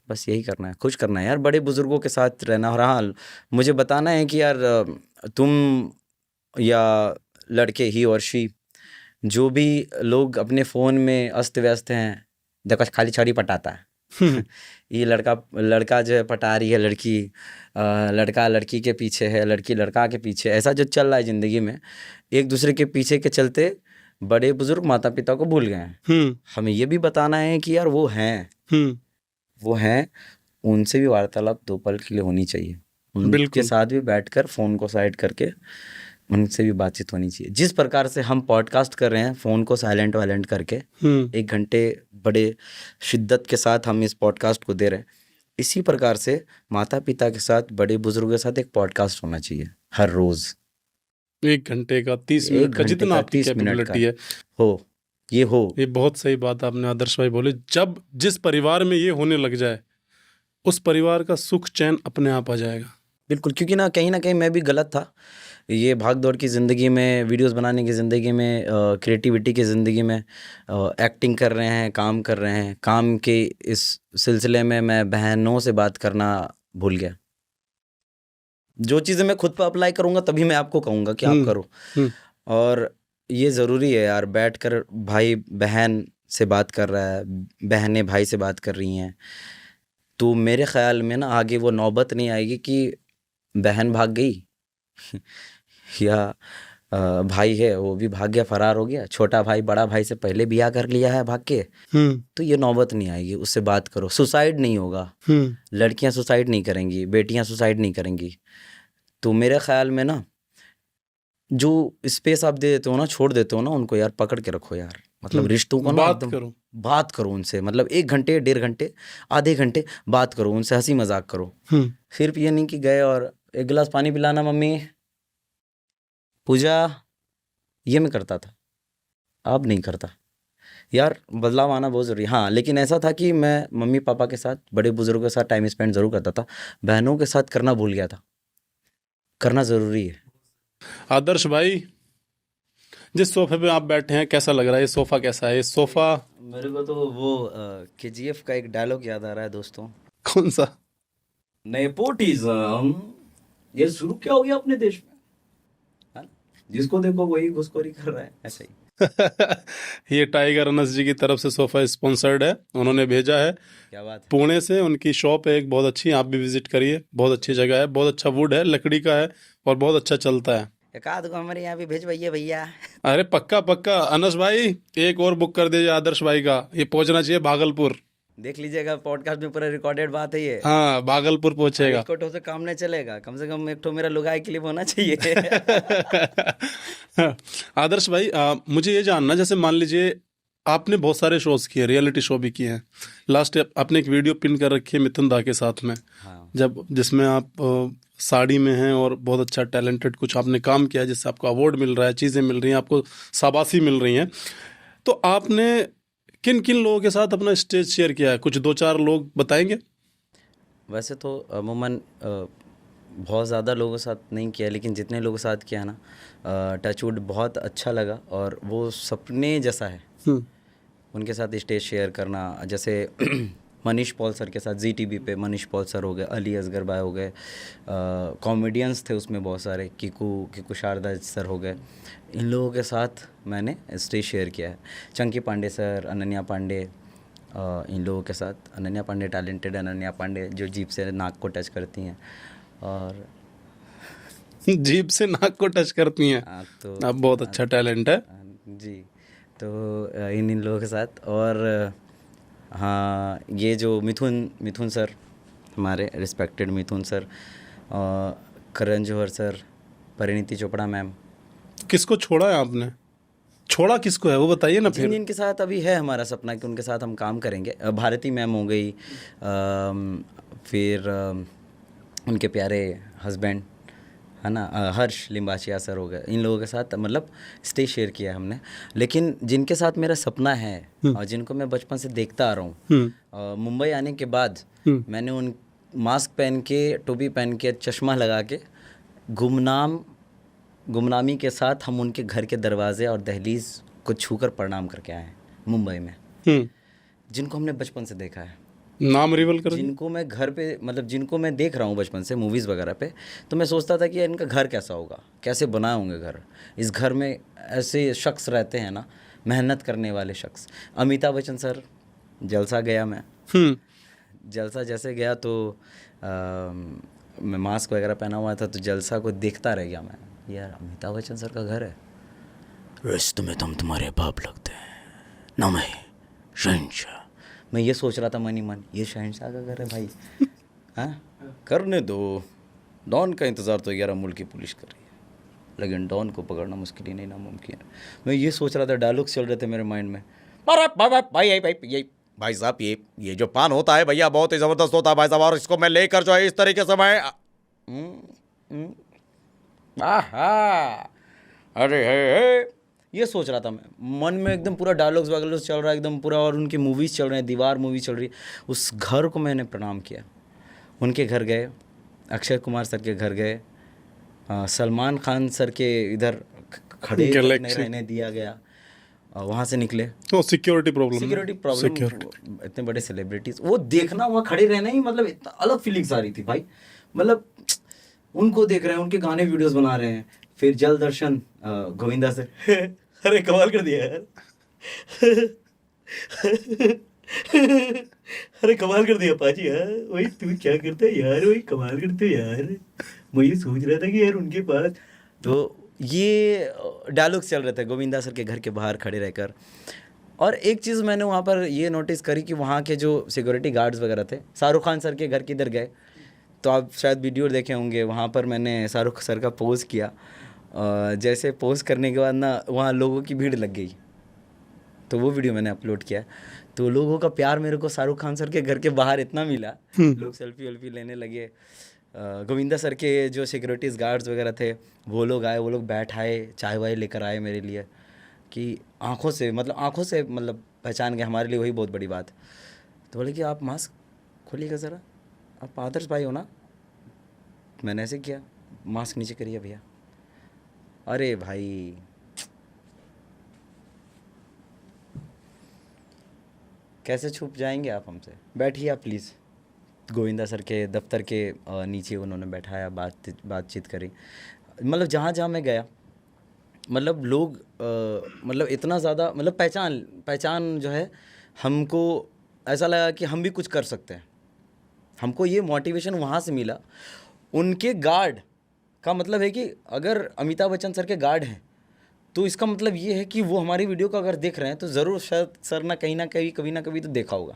बस यही करना है, खुश करना है यार, बड़े बुजुर्गों के साथ रहना। और हाँ, मुझे बताना है कि यार तुम या लड़के ही और शी, जो भी लोग अपने फ़ोन में अस्त व्यस्त हैं, देखो खाली छड़ी पटाता है ये लड़का जो है पटा रही है लड़की, लड़का लड़की के पीछे है, लड़की लड़का के पीछे, ऐसा जो चल रहा है ज़िंदगी में, एक दूसरे के पीछे के चलते बड़े बुजुर्ग माता पिता को भूल गए हैं। हमें ये भी बताना है कि यार वो हैं, उनसे भी वार्तालाप 2 पल के लिए होनी चाहिए, उनके साथ भी बैठकर फ़ोन को साइड करके उनसे भी बातचीत होनी चाहिए। जिस प्रकार से हम पॉडकास्ट कर रहे हैं फ़ोन को साइलेंट वाइलेंट करके 1 घंटे बड़े शिद्दत के साथ हम इस पॉडकास्ट को दे रहे हैं, इसी प्रकार से माता पिता के साथ, बड़े बुजुर्गों के साथ एक पॉडकास्ट होना चाहिए हर रोज़। 1 घंटे का 30 मिनट का, जितना आपकी कैपेबिलिटी है ये बहुत सही बात आपने आदर्श भाई बोले। जब जिस परिवार में ये होने लग जाए, उस परिवार का सुख चैन अपने आप आ जाएगा। बिल्कुल, क्योंकि ना कहीं मैं भी गलत था। ये भाग दौड़ की ज़िंदगी में, वीडियोस बनाने की ज़िंदगी में, क्रिएटिविटी की ज़िंदगी में, एक्टिंग कर रहे हैं, काम कर रहे हैं, काम के इस सिलसिले में मैं बहनों से बात करना भूल गया। जो चीज़ें मैं खुद पर अप्लाई करूँगा तभी मैं आपको कहूँगा कि आप करो। और ये ज़रूरी है यार, बैठकर भाई बहन से बात कर रहा है, बहनें भाई से बात कर रही हैं, तो मेरे ख़्याल में ना आगे वो नौबत नहीं आएगी कि बहन भाग गई या भाई है वो भी भाग गया, फरार हो गया, छोटा भाई बड़ा भाई से पहले ब्याह कर लिया है भाग के, तो ये नौबत नहीं आएगी। उससे बात करो, सुसाइड नहीं होगा, लड़कियां सुसाइड नहीं करेंगी, बेटियां सुसाइड नहीं करेंगी। तो मेरे ख्याल में ना जो स्पेस आप दे देते हो ना, छोड़ देते हो ना उनको, यार पकड़ के रखो यार, मतलब रिश्तों को ना बात करो उनसे, मतलब 1 घंटे 1.5 घंटे आधे घंटे बात करो उनसे, हंसी मजाक करो। सिर्फ ये नहीं कि गए और 1 गिलास पानी पिलाना मम्मी, पूजा, ये मैं करता था, अब नहीं करता यार। बदलाव आना बहुत ज़रूरी है। हाँ, लेकिन ऐसा था कि मैं मम्मी पापा के साथ, बड़े बुजुर्गों के साथ टाइम स्पेंड ज़रूर करता था, बहनों के साथ करना भूल गया था। करना ज़रूरी है। आदर्श भाई, जिस सोफे पे आप बैठे हैं कैसा लग रहा है? ये सोफ़ा कैसा है? ये सोफ़ा, मेरे को तो वो KGF का एक डायलॉग याद आ रहा है दोस्तों। कौन सा? नेपोटिज्म ये शुरू क्या हो गया अपने देश में, जिसको देखो वही घुसखोरी कर रहा है, ऐसा ही। ये टाइगर अनस जी की तरफ से सोफ़ा स्पॉन्सर्ड है, उन्होंने भेजा है। क्या बात है। पुणे से उनकी शॉप है एक बहुत अच्छी, आप भी विजिट करिए, बहुत अच्छी जगह है, बहुत अच्छा वुड है, लकड़ी का है और बहुत अच्छा चलता है। एक आध को हमारे यहाँ भी भेजवाइए भैया। अरे पक्का पक्का अनस भाई, एक और बुक कर दीजिए आदर्श भाई का, ये पहुंचना चाहिए भागलपुर। देख लीजिएगा पॉडकास्ट में पूरा रिकॉर्डेड बात है ये। हाँ, भागलपुर पहुंचेगा। एक ठो से काम नहीं चलेगा, कम से कम एक ठो मेरा लुगाई क्लिप होना चाहिए। आदर्श भाई, मुझे ये जानना, जैसे मान लीजिए आपने बहुत सारे शोज किए, रियलिटी शो भी किए हैं। लास्ट आपने एक वीडियो पिन कर रखी है मिथुन दा के साथ में, हाँ। जिसमें आप साड़ी में हैं और बहुत अच्छा टैलेंटेड कुछ आपने काम किया है, जिससे आपको अवार्ड मिल रहा है, चीज़ें मिल रही हैं, आपको शाबाशी मिल रही हैं। तो आपने किन किन लोगों के साथ अपना स्टेज शेयर किया है? कुछ 2-4 लोग बताएंगे? वैसे तो अमूमन बहुत ज़्यादा लोगों के साथ नहीं किया, लेकिन जितने लोगों के साथ किया ना, टचवुड बहुत अच्छा लगा और वो सपने जैसा है उनके साथ स्टेज शेयर करना। जैसे मनीष पॉल सर के साथ ZTV पे मनीष पॉल सर हो गए, अली असगर भाई हो गए, कॉमेडियंस थे उसमें बहुत सारे, किकू शारदा सर हो गए, इन लोगों के साथ मैंने स्टेज शेयर किया है। चंकी पांडे सर, अनन्या पांडे, इन लोगों के साथ। अनन्या पांडे टैलेंटेड, अनन्या पांडे जो जीभ से नाक को टच करती हैं और जीभ से नाक को टच करती हैं, तो अब बहुत अच्छा टैलेंट है जी। तो इन लोगों के साथ। और हाँ, ये जो मिथुन सर, हमारे रिस्पेक्टेड मिथुन sir, Karan Johar sir, Parineeti Chopra ma'am. किसको छोड़ा है आपने? छोड़ा किसको है वो बताइए ना। फिर जिनके साथ अभी है हमारा सपना कि उनके साथ हम काम करेंगे। भारती मैम हो गई, फिर उनके प्यारे हस्बैंड है ना, हर्ष लिम्बाचिया सर हो गए, इन लोगों के साथ मतलब स्टेज शेयर किया है हमने। लेकिन जिनके साथ मेरा सपना है और जिनको मैं बचपन से देखता आ रहा हूँ, मुंबई आने के बाद मैंने उन मास्क पहन के, टोपी पहन के, चश्मा लगा के, गुमनामी के साथ हम उनके घर के दरवाजे और दहलीज को छूकर प्रणाम करके आए हैं मुंबई में, जिनको हमने बचपन से देखा है। नाम रिवील करो। जिनको मैं घर पे मतलब जिनको मैं देख रहा हूँ बचपन से मूवीज़ वगैरह पे, तो मैं सोचता था कि इनका घर कैसा होगा, कैसे बनाए होंगे घर। इस घर में ऐसे शख्स रहते हैं ना, मेहनत करने वाले शख्स। अमिताभ बच्चन सर, जलसा गया मैं, जलसा जैसे गया तो मैं मास्क वगैरह पहना हुआ था, तो जलसा को देखता रह गया मैं, यार अमिताभ बच्चन सर का घर है। रिश्ते में तुम तुम्हारे बाप लगते हैं ना, मैं शहंशाह। मैं ये सोच रहा था मन ही मन, ये शहंशाह का घर है भाई। हाँ, करने दो, डॉन का इंतज़ार तो 11 मुल्क की पुलिस कर रही है, लेकिन डॉन को पकड़ना मुश्किल ही नहीं नामुमकिन है। मैं ये सोच रहा था, डायलॉग्स चल रहे थे मेरे माइंड में। भाई साहब ये जो पान होता है भैया बहुत ही ज़बरदस्त होता है भाई साहब, और इसको मैं लेकर जो है इस तरीके से मैं अरे हे, ये सोच रहा था मैं मन में, एकदम पूरा डायलॉग्स वगैरह चल रहा है एकदम पूरा, और उनकी मूवीज़ चल रहे हैं, दीवार मूवी चल रही है। उस घर को मैंने प्रणाम किया, उनके घर गए, अक्षय कुमार सर के घर गए, सलमान खान सर के इधर खड़े नहीं रहने दिया गया, वहाँ से निकले। सिक्योरिटी प्रॉब्लम, इतने बड़े सेलिब्रिटीज वो देखना, वहाँ खड़े रहना ही मतलब इतना अलग फीलिंग्स आ रही थी भाई। मतलब उनको देख रहे हैं, उनके गाने वीडियोस बना रहे हैं। फिर जल दर्शन गोविंदा से अरे कमाल कर दिया यार। अरे कमाल कर दिया पाजी यार। वही तू क्या करता है यार, वही कमाल करते यार। मैं ये सोच रहा था कि यार उनके पास तो ये डायलॉग्स चल रहे थे गोविंदा सर के घर के बाहर खड़े रहकर। और एक चीज़ मैंने वहाँ पर ये नोटिस करी कि वहाँ के जो सिक्योरिटी गार्ड्स वगैरह थे, शाहरुख खान सर के घर किधर गए तो आप शायद वीडियो देखे होंगे, वहाँ पर मैंने शाहरुख सर का पोज़ किया। जैसे पोज़ करने के बाद ना वहाँ लोगों की भीड़ लग गई, तो वो वीडियो मैंने अपलोड किया। तो लोगों का प्यार मेरे को शाहरुख खान सर के घर के बाहर इतना मिला, लोग सेल्फी वेल्फी लेने लगे। गोविंदा सर के जो सिक्योरिटीज़ गार्ड्स वगैरह थे वो लोग आए, वो लोग बैठाए, चाय वाय लेकर आए मेरे लिए, कि आँखों से मतलब पहचान गए, हमारे लिए वही बहुत बड़ी बात। तो बोले कि आप मास्क खोलिएगा ज़रा, आप आदर्श भाई हो ना। मैंने ऐसे किया, मास्क नीचे करिए भैया। अरे भाई कैसे छुप जाएंगे आप हमसे, बैठिए आप प्लीज़। गोविंदा सर के दफ्तर के नीचे उन्होंने बैठाया, बातचीत करी। मतलब जहाँ जहाँ मैं गया, मतलब लोग मतलब इतना ज़्यादा मतलब पहचान जो है, हमको ऐसा लगा कि हम भी कुछ कर सकते हैं। हमको ये मोटिवेशन वहाँ से मिला। उनके गार्ड का मतलब है कि अगर अमिताभ बच्चन सर के गार्ड हैं तो इसका मतलब ये है कि वो हमारी वीडियो को अगर देख रहे हैं तो ज़रूर शायद सर ना कहीं ना कहीं कभी ना कभी तो देखा होगा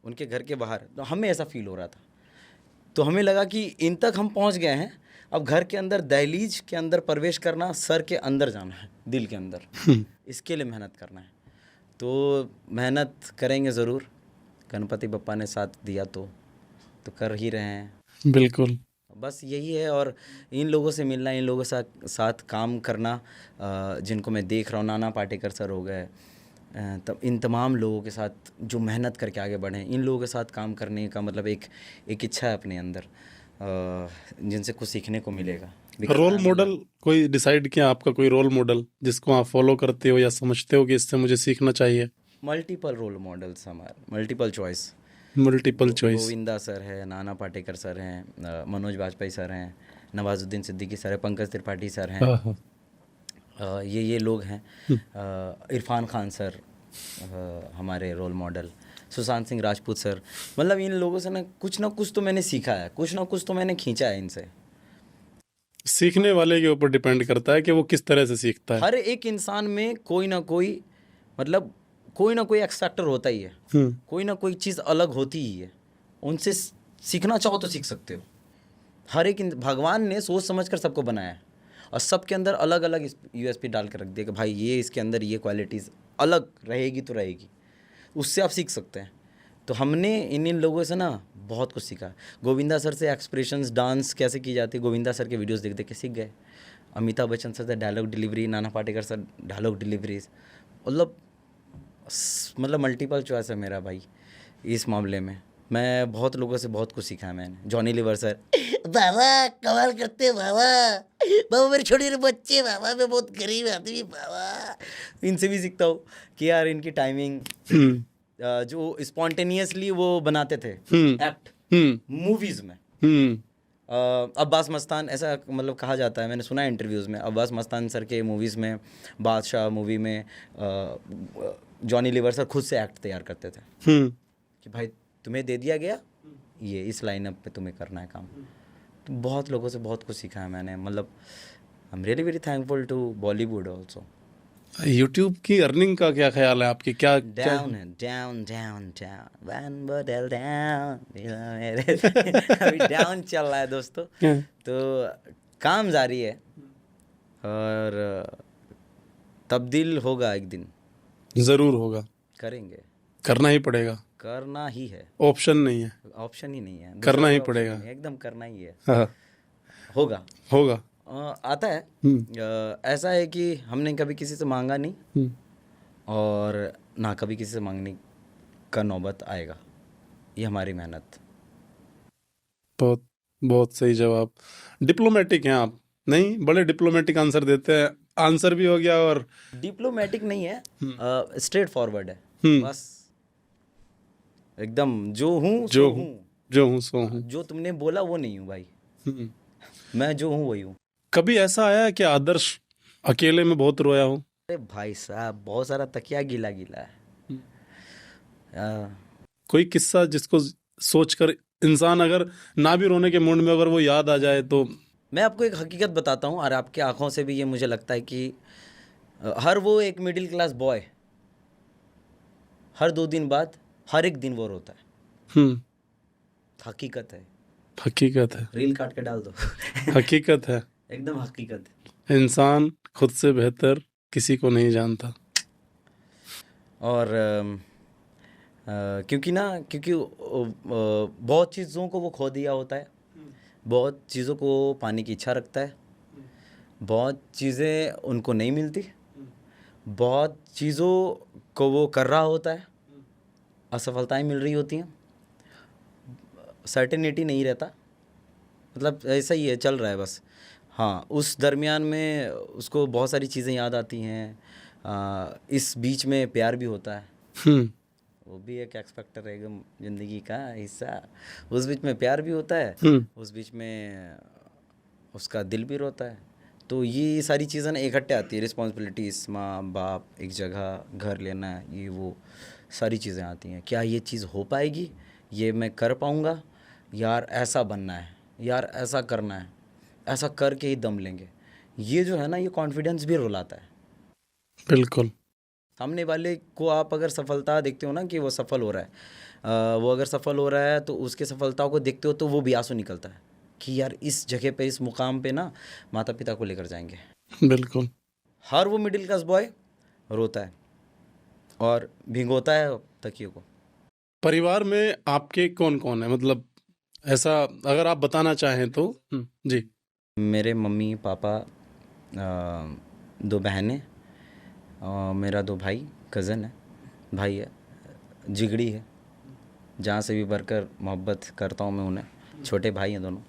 उनके घर के बाहर। तो हमें ऐसा फील हो रहा था, तो हमें लगा कि इन तक हम पहुंच गए हैं, अब घर के अंदर, दहलीज के अंदर प्रवेश करना, सर के अंदर जाना है, दिल के अंदर, इसके लिए मेहनत करना है। तो मेहनत करेंगे ज़रूर, गणपति बप्पा ने साथ दिया तो कर ही रहे हैं। बिल्कुल, बस यही है। और इन लोगों से मिलना, इन लोगों के साथ काम करना, जिनको मैं देख रहा हूँ, नाना पाटेकर सर हो गए, तब इन तमाम लोगों के साथ जो मेहनत करके आगे बढ़े, इन लोगों के साथ काम करने का मतलब एक इच्छा है अपने अंदर, जिनसे कुछ सीखने को मिलेगा। रोल मॉडल कोई डिसाइड किया आपका, कोई रोल मॉडल जिसको आप फॉलो करते हो या समझते हो कि इससे मुझे सीखना चाहिए? मल्टीपल रोल मॉडल्स हमारे, मल्टीपल चॉइस। गोविंदा सर है, नाना पाटेकर सर हैं, मनोज वाजपेयी सर हैं, नवाजुद्दीन सिद्दीकी सर हैं, पंकज त्रिपाठी सर हैं, ये लोग हैं। इरफान खान सर हमारे role model, Sushant Singh Rajput sir. मतलब इन लोगों से ना कुछ तो मैंने सीखा है, कुछ ना कुछ तो मैंने खींचा है इनसे। सीखने वाले के ऊपर डिपेंड करता है कि वो किस तरह से सीखता है। हर एक इंसान में कोई ना कोई मतलब कोई ना कोई एक्स फैक्टर होता ही है, कोई ना कोई चीज़ अलग होती ही है। उनसे सीखना चाहो तो सीख सकते हो। हर एक भगवान ने सोच समझ कर सबको बनाया है और सबके अंदर अलग अलग यूएसपी डाल कर रख दिया कि भाई ये इसके अंदर ये क्वालिटीज़ अलग रहेगी तो रहेगी, उससे आप सीख सकते हैं। तो हमने इन लोगों से ना बहुत कुछ सीखा। गोविंदा सर से एक्सप्रेशंस, डांस कैसे की जाती है, गोविंदा सर के वीडियोस देख देख के सीख गए। अमिताभ बच्चन सर से dialogue delivery, Nana Patekar sir dialogue deliveries, मतलब मल्टीपल चॉइस है मेरा भाई इस मामले में। मैं बहुत लोगों से बहुत कुछ सीखा है मैंने। जॉनी लीवर सर, बाबा कमाल करते बाबा, बाबा मेरे छोटे छोटे बच्चे, बाबा मैं बहुत गरीब आदमी बाबा, इनसे भी सीखता हूँ कि यार इनकी टाइमिंग जो स्पॉन्टेनियसली वो बनाते थे एक्ट मूवीज में। अब्बास मस्तान, ऐसा मतलब कहा जाता है, मैंने सुना है इंटरव्यूज़ में, अब्बास मस्तान सर के मूवीज़ में, बादशाह मूवी में जॉनी लीवर सर खुद से एक्ट तैयार करते थे कि भाई तुम्हें दे दिया गया ये, इस लाइनअप पे तुम्हें करना है काम। तो बहुत लोगों से बहुत कुछ सीखा है मैंने। मतलब I am really very thankful to Bollywood also. YouTube की अर्निंग का क्या ख्याल है आपकी? क्या डाउन है, डाउन डाउन डाउन, वन बदल डाउन, अभी डाउन चल रहा है दोस्तों। तो काम जारी है और तब्दील होगा एक दिन, जरूर होगा, करेंगे, करना ही पड़ेगा, करना ही है, ऑप्शन नहीं है, ऑप्शन ही नहीं है, करना ही दूसरा पड़ेगा। option नहीं है, एकदम करना ही है, हाँ, होगा। होगा। आता है ऐसा है कि हमने कभी किसी से मांगा नहीं और ना कभी किसी से मांगने का नौबत आएगा, ये हमारी मेहनत। बहुत बहुत सही जवाब। डिप्लोमेटिक हैं आप, नहीं बड़े डिप्लोमेटिक आंसर देते हैं। आंसर भी हो गया और डिप्लोमेटिक नहीं है, स्ट्रेट फॉरवर्ड है बस, एकदम जो हूँ जो सो हूँ, हूँ, जो हूँ सो हूँ। जो तुमने बोला वो नहीं हूँ भाई, मैं जो हूँ वही हूँ। कभी ऐसा आया है कि आदर्श अकेले में बहुत रोया हो? अरे भाई साहब बहुत सारा तकिया गीला गीला है। कोई किस्सा जिसको सोचकर इंसान अगर ना भी रोने के मूड में अगर वो याद आ जाए तो? मैं आपको एक हकीकत बताता हूँ और आपकी आंखों से भी ये मुझे लगता है कि हर वो एक मिडिल क्लास बॉय हर 2 दिन बाद हर एक दिन वो रोता है। हकीकत है, हकीकत है, रील काट के डाल दो। हकीकत है, एकदम हकीकत है। इंसान खुद से बेहतर किसी को नहीं जानता। और क्योंकि बहुत चीज़ों को वो खो दिया होता है, बहुत चीज़ों को पाने की इच्छा रखता है, बहुत चीज़ें उनको नहीं मिलती, बहुत चीज़ों को वो कर रहा होता है, असफलताएं मिल रही होती हैं, सर्टेनिटी नहीं रहता, मतलब ऐसा ही है, चल रहा है बस। हाँ, उस दरमियान में उसको बहुत सारी चीज़ें याद आती हैं। इस बीच में प्यार भी होता है, वो भी एक एक्स फैक्टर है ज़िंदगी का हिस्सा। उस बीच में प्यार भी होता है, उस बीच में उसका दिल भी रोता है। तो ये सारी चीज़ें ना इकट्ठे आती है, रिस्पॉन्सिबिलिटीज़, माँ बाप, एक जगह घर लेना, ये वो सारी चीज़ें आती हैं। क्या ये चीज़ हो पाएगी, ये मैं कर पाऊँगा, यार ऐसा बनना है, यार ऐसा करना है, ऐसा करके ही दम लेंगे। ये जो है ना, ये कॉन्फिडेंस भी रुलाता है। बिल्कुल। सामने वाले को आप अगर सफलता देखते हो ना कि वो सफल हो रहा है, वो अगर सफल हो रहा है तो उसके सफलताओं को देखते हो तो वो भी आंसू निकलता है कि यार इस जगह पे, इस मुकाम पे ना माता पिता को लेकर जाएंगे। बिल्कुल। हर वो मिडिल क्लास बॉय रोता है और भिगोता है तकियों को। परिवार में आपके कौन कौन है, मतलब ऐसा अगर आप बताना चाहें तो? जी। मेरे मम्मी पापा, 2 बहनें, मेरा 2 भाई, कज़न है, भाई है, जिगड़ी है, जहाँ से भी बढ़कर मोहब्बत करता हूँ मैं उन्हें। छोटे भाई हैं दोनों।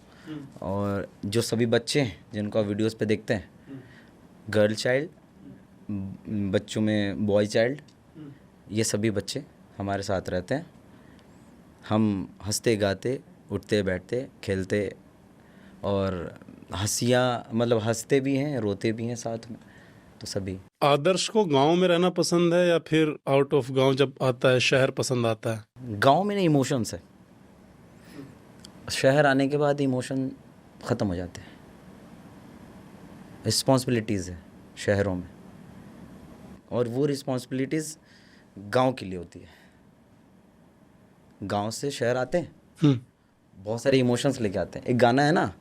और जो सभी बच्चे हैं जिनको आप वीडियोस पे देखते हैं, गर्ल चाइल्ड, बच्चों में बॉय चाइल्ड, ये सभी बच्चे हमारे साथ रहते हैं। हम हंसते गाते, उठते बैठते, खेलते और हंसियाँ, मतलब हंसते भी हैं, रोते भी हैं साथ में, तो सभी। आदर्श को गांव में रहना पसंद है या फिर आउट ऑफ गांव जब आता है शहर पसंद आता है? गांव में ना इमोशंस है, शहर आने के बाद इमोशन ख़त्म हो जाते हैं। रिस्पॉन्सिबिलिटीज़ है शहरों में, और वो रिस्पॉन्सिबिलिटीज़ गांव के लिए होती है। गांव से शहर आते हैं, बहुत सारे इमोशंस लेके आते हैं। एक गाना है ना,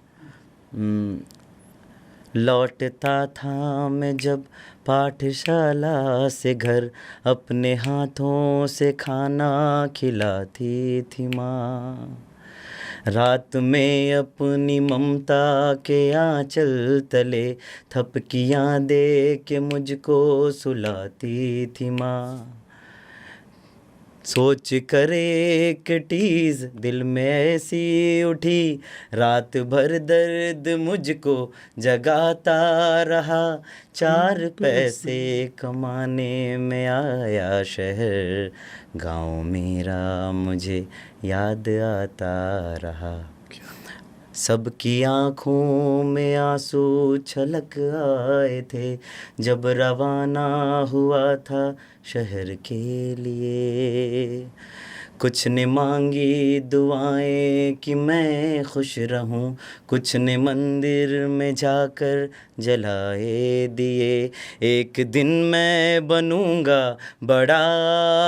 लौटता था मैं जब पाठशाला से घर, अपने हाथों से खाना खिलाती थी माँ, रात में अपनी ममता के आंचल तले थपकियाँ दे के मुझको सुलाती थी माँ। सोच कर एक टीज दिल में ऐसी उठी, रात भर दर्द मुझको जगाता रहा। 4 पैसे कमाने में आया शहर, गाँव मेरा मुझे याद आता रहा। सबकी आँखों में आंसू छलक आए थे जब रवाना हुआ था शहर के लिए। कुछ ने मांगी दुआएं कि मैं खुश रहूं, कुछ ने मंदिर में जाकर जलाए दिए। एक दिन मैं बनूंगा बड़ा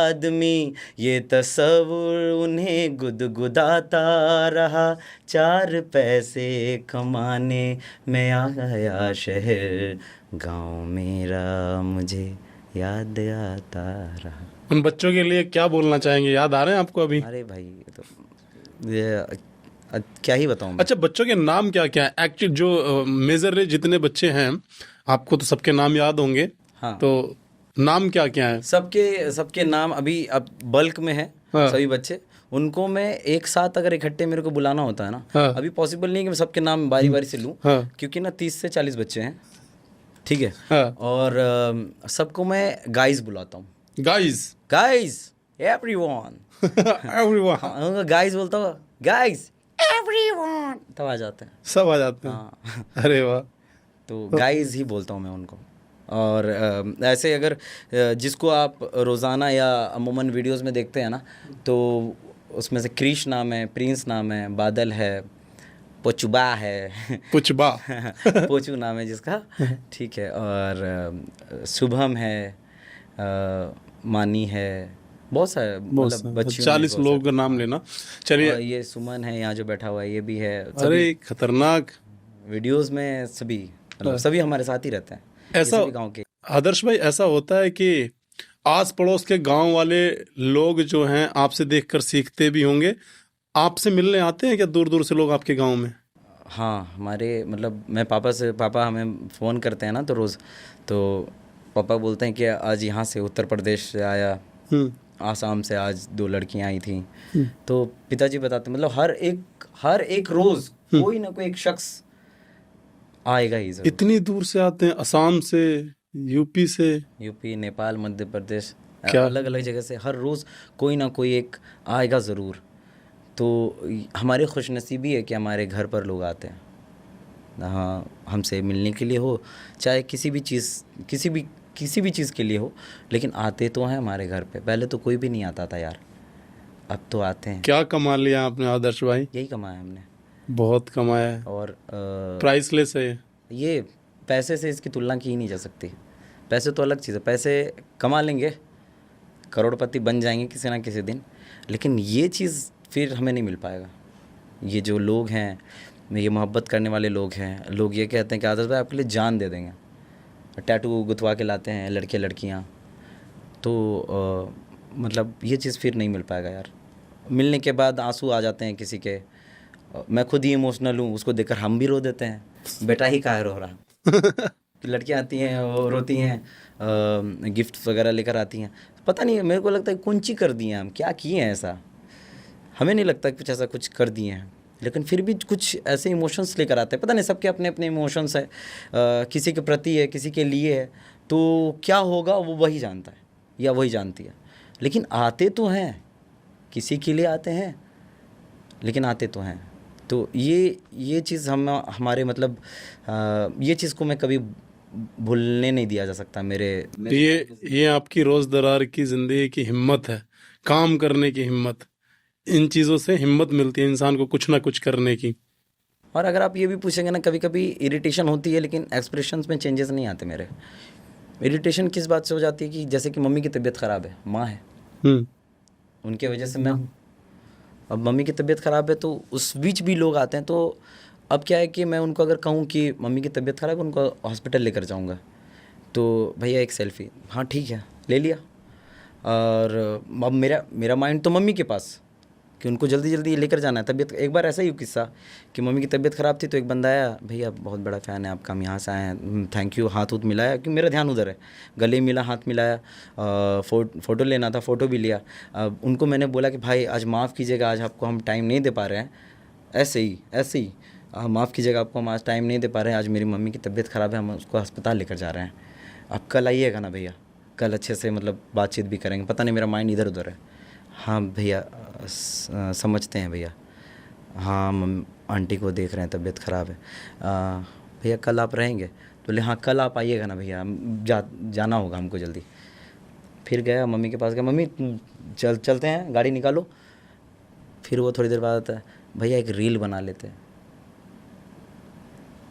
आदमी, ये तस्वुर उन्हें गुदगुदाता रहा। 4 पैसे कमाने में आया शहर, गाँव मेरा मुझे याद आता रहा। उन बच्चों के लिए क्या बोलना चाहेंगे, याद आ रहे हैं आपको अभी? अरे भाई ये क्या ही बताऊं मैं। अच्छा, बच्चों के नाम क्या क्या है? एक्चुअली जो मेजर जितने बच्चे हैं आपको तो सबके नाम याद होंगे। हाँ। तो नाम क्या क्या है? सबके नाम अभी अब बल्क में है। हाँ। सभी बच्चे, उनको मैं एक साथ अगर इकट्ठे मेरे को बुलाना होता है ना, हाँ। अभी पॉसिबल नहीं है कि मैं सबके नाम बारी बारी से लूं। हाँ। क्योंकि ना 30 से 40 बच्चे हैं, ठीक है। हाँ। और सबको मैं गाइस बुलाता हूँ। गाइस एवरीवन एवरीवन गाइस बोलता हूँ, गाइस एवरीवन, तब आ जाते हैं। सब आ जाते हैं। हाँ। अरे वाह। तो गाइस ही बोलता हूँ मैं उनको। और ऐसे अगर जिसको आप रोज़ाना या अमूमन वीडियोस में देखते हैं ना, तो उसमें से क्रिश नाम है, प्रिंस नाम है, बादल है, पोचुबा है पुचबा पोचू नाम है जिसका, ठीक है। और शुभम है, मानी है, बहुत सारे मतलब बच्चियों 40 लोगों का नाम लेना। चलिए, और ये सुमन है यहाँ जो बैठा हुआ है, ये भी है। अरे खतरनाक। वीडियोस में सभी मतलब सभी हमारे साथ ही रहते हैं, ये ऐसा सभी गाँव के। आदर्श भाई, ऐसा होता है कि आस पड़ोस के गांव वाले लोग जो हैं आपसे देखकर सीखते भी होंगे। आपसे मिलने आते हैं क्या दूर दूर से लोग आपके गांव में? हाँ, हमारे मतलब मैं पापा हमें फ़ोन करते हैं ना तो रोज़, तो पापा बोलते हैं कि आज यहाँ से उत्तर प्रदेश से आया, आसाम से आज 2 लड़कियाँ आई थी। तो पिताजी बताते मतलब हर एक रोज़ कोई ना कोई एक शख्स आएगा ही ज़रूर। इतनी दूर से आते हैं, असम से, यूपी से, यूपी, नेपाल, मध्य प्रदेश, क्या? अलग अलग जगह से हर रोज़ कोई ना कोई एक आएगा ज़रूर। तो हमारी खुशनसीबी है कि हमारे घर पर लोग आते हैं, हाँ, हमसे मिलने के लिए हो, चाहे किसी भी चीज़ के लिए हो, लेकिन आते तो हैं हमारे घर पे। पहले तो कोई भी नहीं आता था यार, अब तो आते हैं। क्या कमा लिया आपने आदर्श भाई? यही कमाया हमने, बहुत कमाया है। और प्राइसलेस है ये पैसे से इसकी तुलना की ही नहीं जा सकती। पैसे तो अलग चीज़ है, पैसे कमा लेंगे, करोड़पति बन जाएंगे किसी ना किसी दिन, लेकिन ये चीज़ फिर हमें नहीं मिल पाएगा। ये जो लोग हैं, ये मोहब्बत करने वाले लोग हैं, लोग ये कहते हैं कि आदर्श भाई आपके लिए जान दे देंगे, टैटू गुथवा के लाते हैं लड़के लड़कियां, तो मतलब ये चीज़ फिर नहीं मिल पाएगा यार। मिलने के बाद आंसू आ जाते हैं किसी के, मैं खुद ही इमोशनल हूँ, उसको देखकर हम भी रो देते हैं, बेटा ही काहे रो रहा लड़कियाँ आती हैं, वो रोती हैं, गिफ्ट वगैरह लेकर आती हैं, पता नहीं, मेरे को लगता है कुंची कर दिए हम, क्या किए हैं ऐसा, हमें नहीं लगता कुछ ऐसा कुछ कर दिए हैं, लेकिन फिर भी कुछ ऐसे इमोशंस लेकर आते हैं। पता नहीं, सबके अपने अपने इमोशंस है, किसी के प्रति है, किसी के लिए है, तो क्या होगा वो वही जानता है या वही जानती है। लेकिन आते तो हैं, किसी के लिए आते हैं, लेकिन आते तो हैं। तो ये चीज़ हमारे मतलब ये चीज़ को मैं कभी भूलने नहीं दिया जा सकता मेरे ये आपकी रोज़ दरार की ज़िंदगी की हिम्मत है, काम करने की हिम्मत। इन चीज़ों से हिम्मत मिलती है इंसान को कुछ ना कुछ करने की। और अगर आप ये भी पूछेंगे ना, कभी कभी इरिटेशन होती है, लेकिन एक्सप्रेशंस में चेंजेस नहीं आते मेरे। इरिटेशन किस बात से हो जाती है कि जैसे कि मम्मी की तबीयत ख़राब है, माँ है, उनके वजह से मैं हूँ। अब मम्मी की तबीयत ख़राब है तो उस बीच भी लोग आते हैं, तो अब क्या है कि मैं उनको अगर कहूँ कि मम्मी की तबीयत ख़राब है, उनको हॉस्पिटल लेकर जाऊँगा, तो भैया एक सेल्फ़ी, हाँ ठीक है, ले लिया। और अब मेरा माइंड तो मम्मी के पास, कि उनको जल्दी जल्दी लेकर जाना है। तबीयत एक बार ऐसा ही किस्सा कि मम्मी की तबीयत ख़राब थी, तो एक बंदा आया, भैया बहुत बड़ा फ़ैन है आपका, हम यहाँ से आए हैं, थैंक यू, हाथ उत मिलाया, क्योंकि मेरा ध्यान उधर है, गले मिला, हाथ मिलाया, फ़ोटो लेना था, फ़ोटो भी लिया। उनको मैंने बोला कि भाई आज माफ़ कीजिएगा, आज आपको हम टाइम नहीं दे पा रहे हैं, ऐसे ही माफ़ कीजिएगा, आपको हम आज टाइम नहीं दे पा रहे हैं, आज मेरी मम्मी की तबीयत ख़राब है, हम उसको अस्पताल लेकर जा रहे हैं, आप कल आइएगा ना भैया, कल अच्छे से मतलब बातचीत भी करेंगे। पता नहीं मेरा माइंड इधर उधर है। हाँ भैया समझते हैं भैया, हाँ आंटी को देख रहे हैं, तबीयत ख़राब है, भैया कल आप रहेंगे? तो बोले हाँ कल आप आइएगा ना भैया, जाना होगा हमको जल्दी। फिर गया मम्मी के पास, गया, मम्मी चलते हैं, गाड़ी निकालो। फिर वो थोड़ी देर बाद आता है, भैया एक रील बना लेते हैं।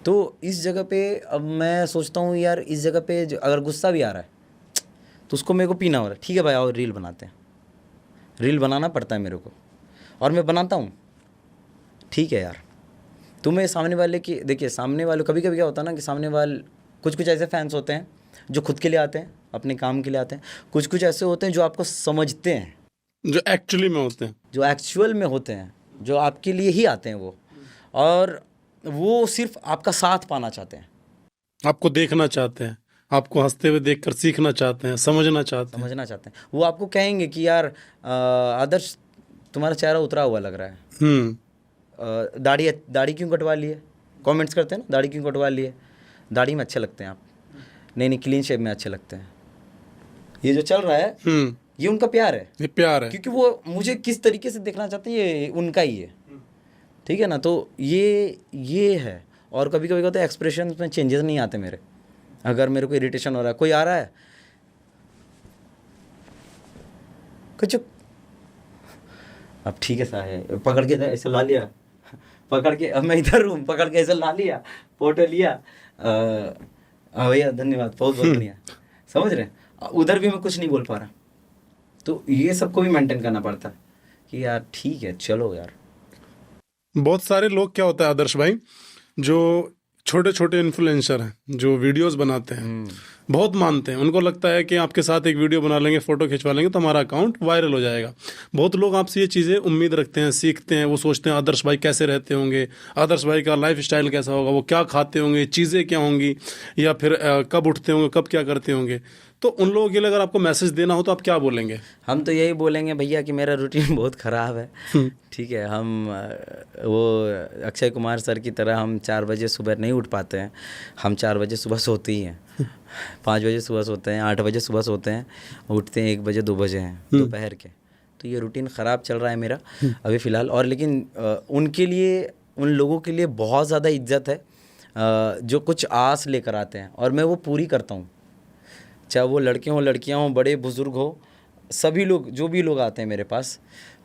तो इस जगह पे अब मैं सोचता हूँ यार, इस जगह पे अगर गुस्सा भी आ रहा है तो उसको मेरे को पीना हो रहा है, ठीक है भाई आओ रील बनाते हैं। रील बनाना पड़ता है मेरे को, और मैं बनाता हूँ, ठीक है यार। तुम्हें सामने वाले की, देखिए सामने वाले, कभी कभी क्या होता है ना कि सामने वाले कुछ ऐसे फैंस होते हैं जो खुद के लिए आते हैं, अपने काम के लिए आते हैं, कुछ ऐसे होते हैं जो आपको समझते हैं, जो एक्चुअली में होते हैं, जो एक्चुअल में होते हैं, जो आपके लिए ही आते हैं वो, और वो सिर्फ आपका साथ पाना चाहते हैं, आपको देखना चाहते हैं, आपको हंसते हुए देखकर सीखना चाहते हैं, समझना चाहते हैं। वो आपको कहेंगे कि यार आदर्श तुम्हारा चेहरा उतरा हुआ लग रहा है, दाढ़ी क्यों कटवा लिए, कमेंट्स करते हैं ना, दाढ़ी क्यों कटवा लिए, दाढ़ी में अच्छे लगते हैं आप, नहीं क्लीन शेव में अच्छे लगते हैं। ये जो चल रहा है ये उनका प्यार है, ये प्यार है, क्योंकि वो मुझे किस तरीके से देखना चाहते हैं ये उनका ही है, ठीक है ना। तो ये है। और कभी कभी होता है एक्सप्रेशन में चेंजेस नहीं आते मेरे, अगर मेरे को इरिटेशन हो रहा है, कोई आ रहा है कुछ, अब ठीक है साहब, पकड़ के ऐसे ला लिया, पकड़ के, अब मैं इधर हूँ, पकड़ के ऐसे ला लिया, फोटो लिया, भैया धन्यवाद, बहुत बढ़िया, समझ रहे हैं। उधर भी मैं कुछ नहीं बोल पा रहा, तो ये सबको भी मेंटेन करना पड़ता है कि यार ठीक है चलो यार। बहुत सारे लोग क्या होता है आदर्श भाई, जो छोटे छोटे इन्फ्लुएंसर हैं, जो वीडियोस बनाते हैं, बहुत मानते हैं, उनको लगता है कि आपके साथ एक वीडियो बना लेंगे, फोटो खिंचवा लेंगे तो हमारा अकाउंट वायरल हो जाएगा। बहुत लोग आपसे ये चीज़ें उम्मीद रखते हैं, सीखते हैं, वो सोचते हैं आदर्श भाई कैसे रहते होंगे, आदर्श भाई का लाइफ स्टाइल कैसा होगा, वो क्या खाते होंगे, चीज़ें क्या होंगी, या फिर कब उठते होंगे, कब क्या करते होंगे। तो उन लोगों के लिए अगर आपको मैसेज देना हो तो आप क्या बोलेंगे? हम तो यही बोलेंगे भैया कि मेरा रूटीन बहुत ख़राब है, ठीक है। हम वो अक्षय कुमार सर की तरह हम 4 बजे सुबह नहीं उठ पाते हैं, हम 4 बजे सुबह सोते ही हैं, 5 बजे सुबह सोते हैं, 8 बजे सुबह सोते हैं, उठते हैं 1 बजे 2 बजे हैं दोपहर के। तो ये रूटीन ख़राब चल रहा है मेरा अभी फ़िलहाल। और लेकिन उनके लिए, उन लोगों के लिए बहुत ज़्यादा इज्जत है जो कुछ आस लेकर आते हैं, और मैं वो पूरी करता हूँ, चाहे वो लड़के हों, लड़कियां हों, बड़े बुज़ुर्ग हो, सभी लोग, जो भी लोग आते हैं मेरे पास,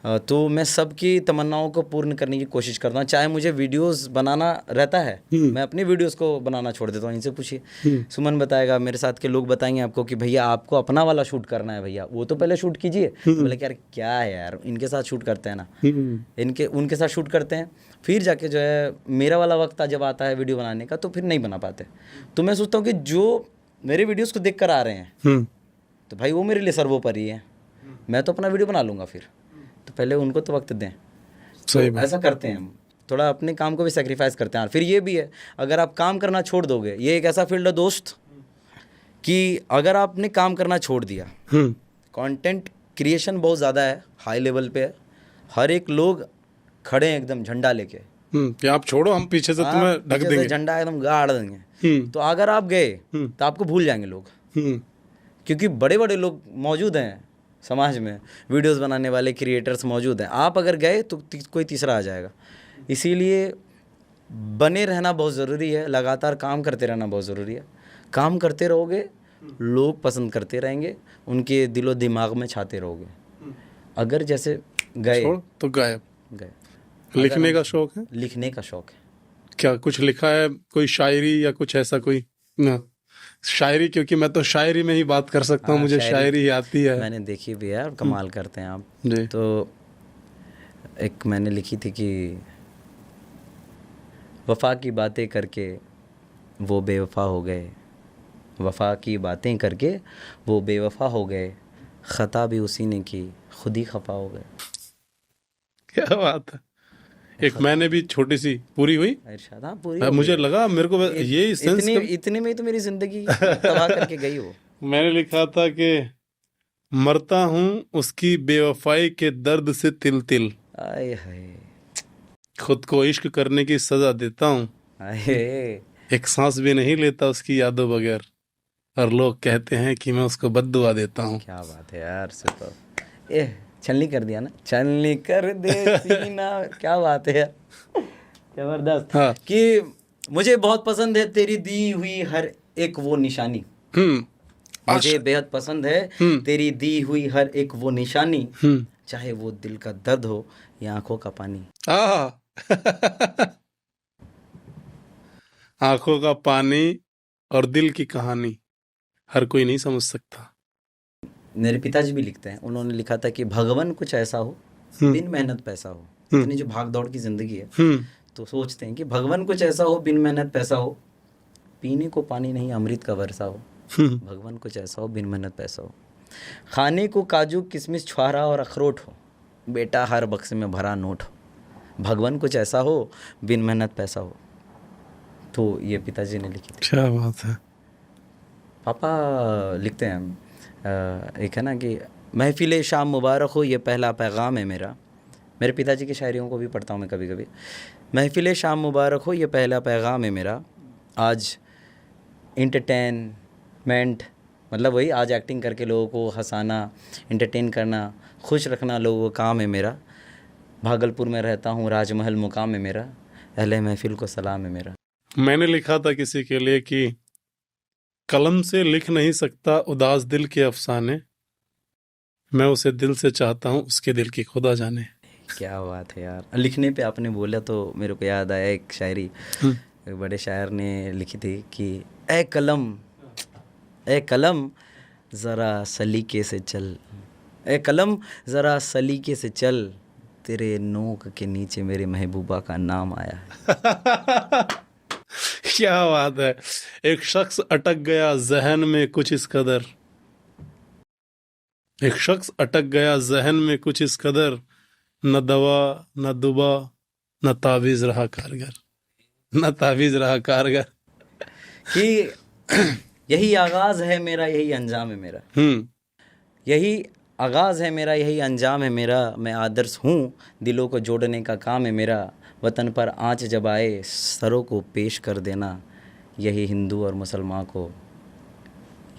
तो मैं सबकी तमन्नाओं को पूर्ण करने की कोशिश करता हूँ। चाहे मुझे वीडियोस बनाना रहता है, मैं अपनी वीडियोस को बनाना छोड़ देता हूँ। इनसे पूछिए, सुमन बताएगा, मेरे साथ के लोग बताएंगे आपको कि भैया आपको अपना वाला शूट करना है, भैया वो तो पहले शूट कीजिए। तो बोले कि यार क्या है यार, इनके साथ शूट करते हैं ना, उनके साथ शूट करते हैं, फिर जाके जो है मेरा वाला वक्त जब आता है वीडियो बनाने का, तो फिर नहीं बना पाते। तो मैं सोचता हूँ कि जो मेरे वीडियोस को देख कर आ रहे हैं तो भाई वो मेरे लिए सर्वोपरि है, मैं तो अपना वीडियो बना लूँगा, फिर तो पहले उनको तो वक्त दें। सही तो ऐसा करते हैं हम, थोड़ा अपने काम को भी सेक्रीफाइस करते हैं। फिर ये भी है, अगर आप काम करना छोड़ दोगे, ये एक ऐसा फील्ड है दोस्त कि अगर आपने काम करना छोड़ दिया, कंटेंट क्रिएशन बहुत ज़्यादा है, हाई लेवल पे है, हर एक लोग खड़े हैं एकदम झंडा लेके कि आप छोड़ो, हम पीछे से तुम्हें ढक देंगे, झंडा एकदम गाड़ देंगे। तो अगर आप गए तो आपको भूल जाएंगे लोग, क्योंकि बड़े बड़े लोग मौजूद हैं समाज में, वीडियोस बनाने वाले क्रिएटर्स मौजूद हैं। आप अगर गए तो कोई तीसरा आ जाएगा। इसीलिए बने रहना बहुत ज़रूरी है, लगातार काम करते रहना बहुत ज़रूरी है। काम करते रहोगे, लोग पसंद करते रहेंगे, उनके दिलो दिमाग में छाते रहोगे। अगर जैसे गए तो गायब गए। लिखने का शौक है? लिखने का शौक है। क्या कुछ लिखा है, कोई शायरी या कुछ ऐसा कोई ना? शायरी, क्योंकि मैं तो शायरी में ही बात कर सकता हूँ, मुझे शायरी ही आती है। मैंने देखी भी है, कमाल करते हैं आप जी। तो एक मैंने लिखी थी कि वफ़ा की बातें करके वो बेवफ़ा हो गए, वफ़ा की बातें करके वो बेवफ़ा हो गए, ख़ता भी उसी ने की, खुद ही खफा हो गए। क्या बात है। एक मैंने भी छोटी सी पूरी हुई। इरशाद, हाँ पूरी हो मुझे गई। लगा मेरे को ये सेंस इतने में ही तो मेरी जिंदगी तबाह करके गई वो। मैंने लिखा था कि मरता हूँ उसकी बेवफाई के दर्द से तिल तिल, आए हाय, खुद को इश्क करने की सजा देता हूँ, आए, एक सांस भी नहीं लेता उसकी यादों बगैर, और लोग कहते हैं कि मैं उसको बद्दुआ देता हूँ। क्या बात है यार, सुपर। ए छलनी कर दिया ना, छलनी कर दे सीना, क्या बात है यार, जबरदस्त। हाँ। कि मुझे बहुत पसंद है तेरी दी हुई हर एक वो निशानी, मुझे बेहद पसंद है तेरी दी हुई हर एक वो निशानी, चाहे वो दिल का दर्द हो या आंखों का पानी। आंखों का पानी और दिल की कहानी हर कोई नहीं समझ सकता। मेरे पिताजी भी लिखते हैं, उन्होंने लिखा था कि भगवान कुछ ऐसा हो बिन मेहनत पैसा हो। इतनी जो भाग दौड़ की जिंदगी है, तो सोचते हैं कि भगवान कुछ ऐसा हो बिन मेहनत पैसा हो, पीने को पानी नहीं अमृत का वर्षा हो। भगवान कुछ ऐसा हो बिन मेहनत पैसा हो, खाने को काजू किशमिश छुहारा और अखरोट हो, बेटा हर बक्से में भरा नोट हो। भगवान कुछ ऐसा हो बिन मेहनत पैसा हो। तो ये पिताजी ने लिखी थी। क्या बात है। पापा लिखते हैं एक है ना कि महफिल शाम मुबारक हो ये पहला पैगाम है मेरा। मेरे पिताजी की शायरियों को भी पढ़ता हूँ मैं कभी कभी। महफिल शाम मुबारक हो ये पहला पैगाम है मेरा, आज इंटरटेनमेंट मतलब वही, आज एक्टिंग करके लोगों को हंसाना, एंटरटेन करना, खुश रखना लोगों का काम है मेरा। भागलपुर में रहता हूँ, राजमहल मुकाम है मेरा, अहले महफिल को सलाम है मेरा। मैंने लिखा था किसी के लिए कि कलम से लिख नहीं सकता उदास दिल के अफसाने, मैं उसे दिल से चाहता हूँ उसके दिल की खुदा जाने। क्या बात है यार। लिखने पे आपने बोला तो मेरे को याद आया एक शायरी, एक बड़े शायर ने लिखी थी कि ए कलम ज़रा सलीके से चल, ए कलम ज़रा सलीके से चल, तेरे नोक के नीचे मेरे महबूबा का नाम आया है। क्या बात है। एक शख्स अटक गया जहन में कुछ इस कदर, एक शख्स अटक गया जहन में कुछ इस कदर, न दवा न दुबा न तावीज रहा कारगर, न तावीज रहा कारगर। कि यही आगाज़ है मेरा, यही अंजाम है मेरा, यही आगाज़ है मेरा, यही अंजाम है मेरा, मैं आदर्श हूँ दिलों को जोड़ने का काम है मेरा, वतन पर आँच जब आए सरों को पेश कर देना, यही हिंदू और मुसलमान को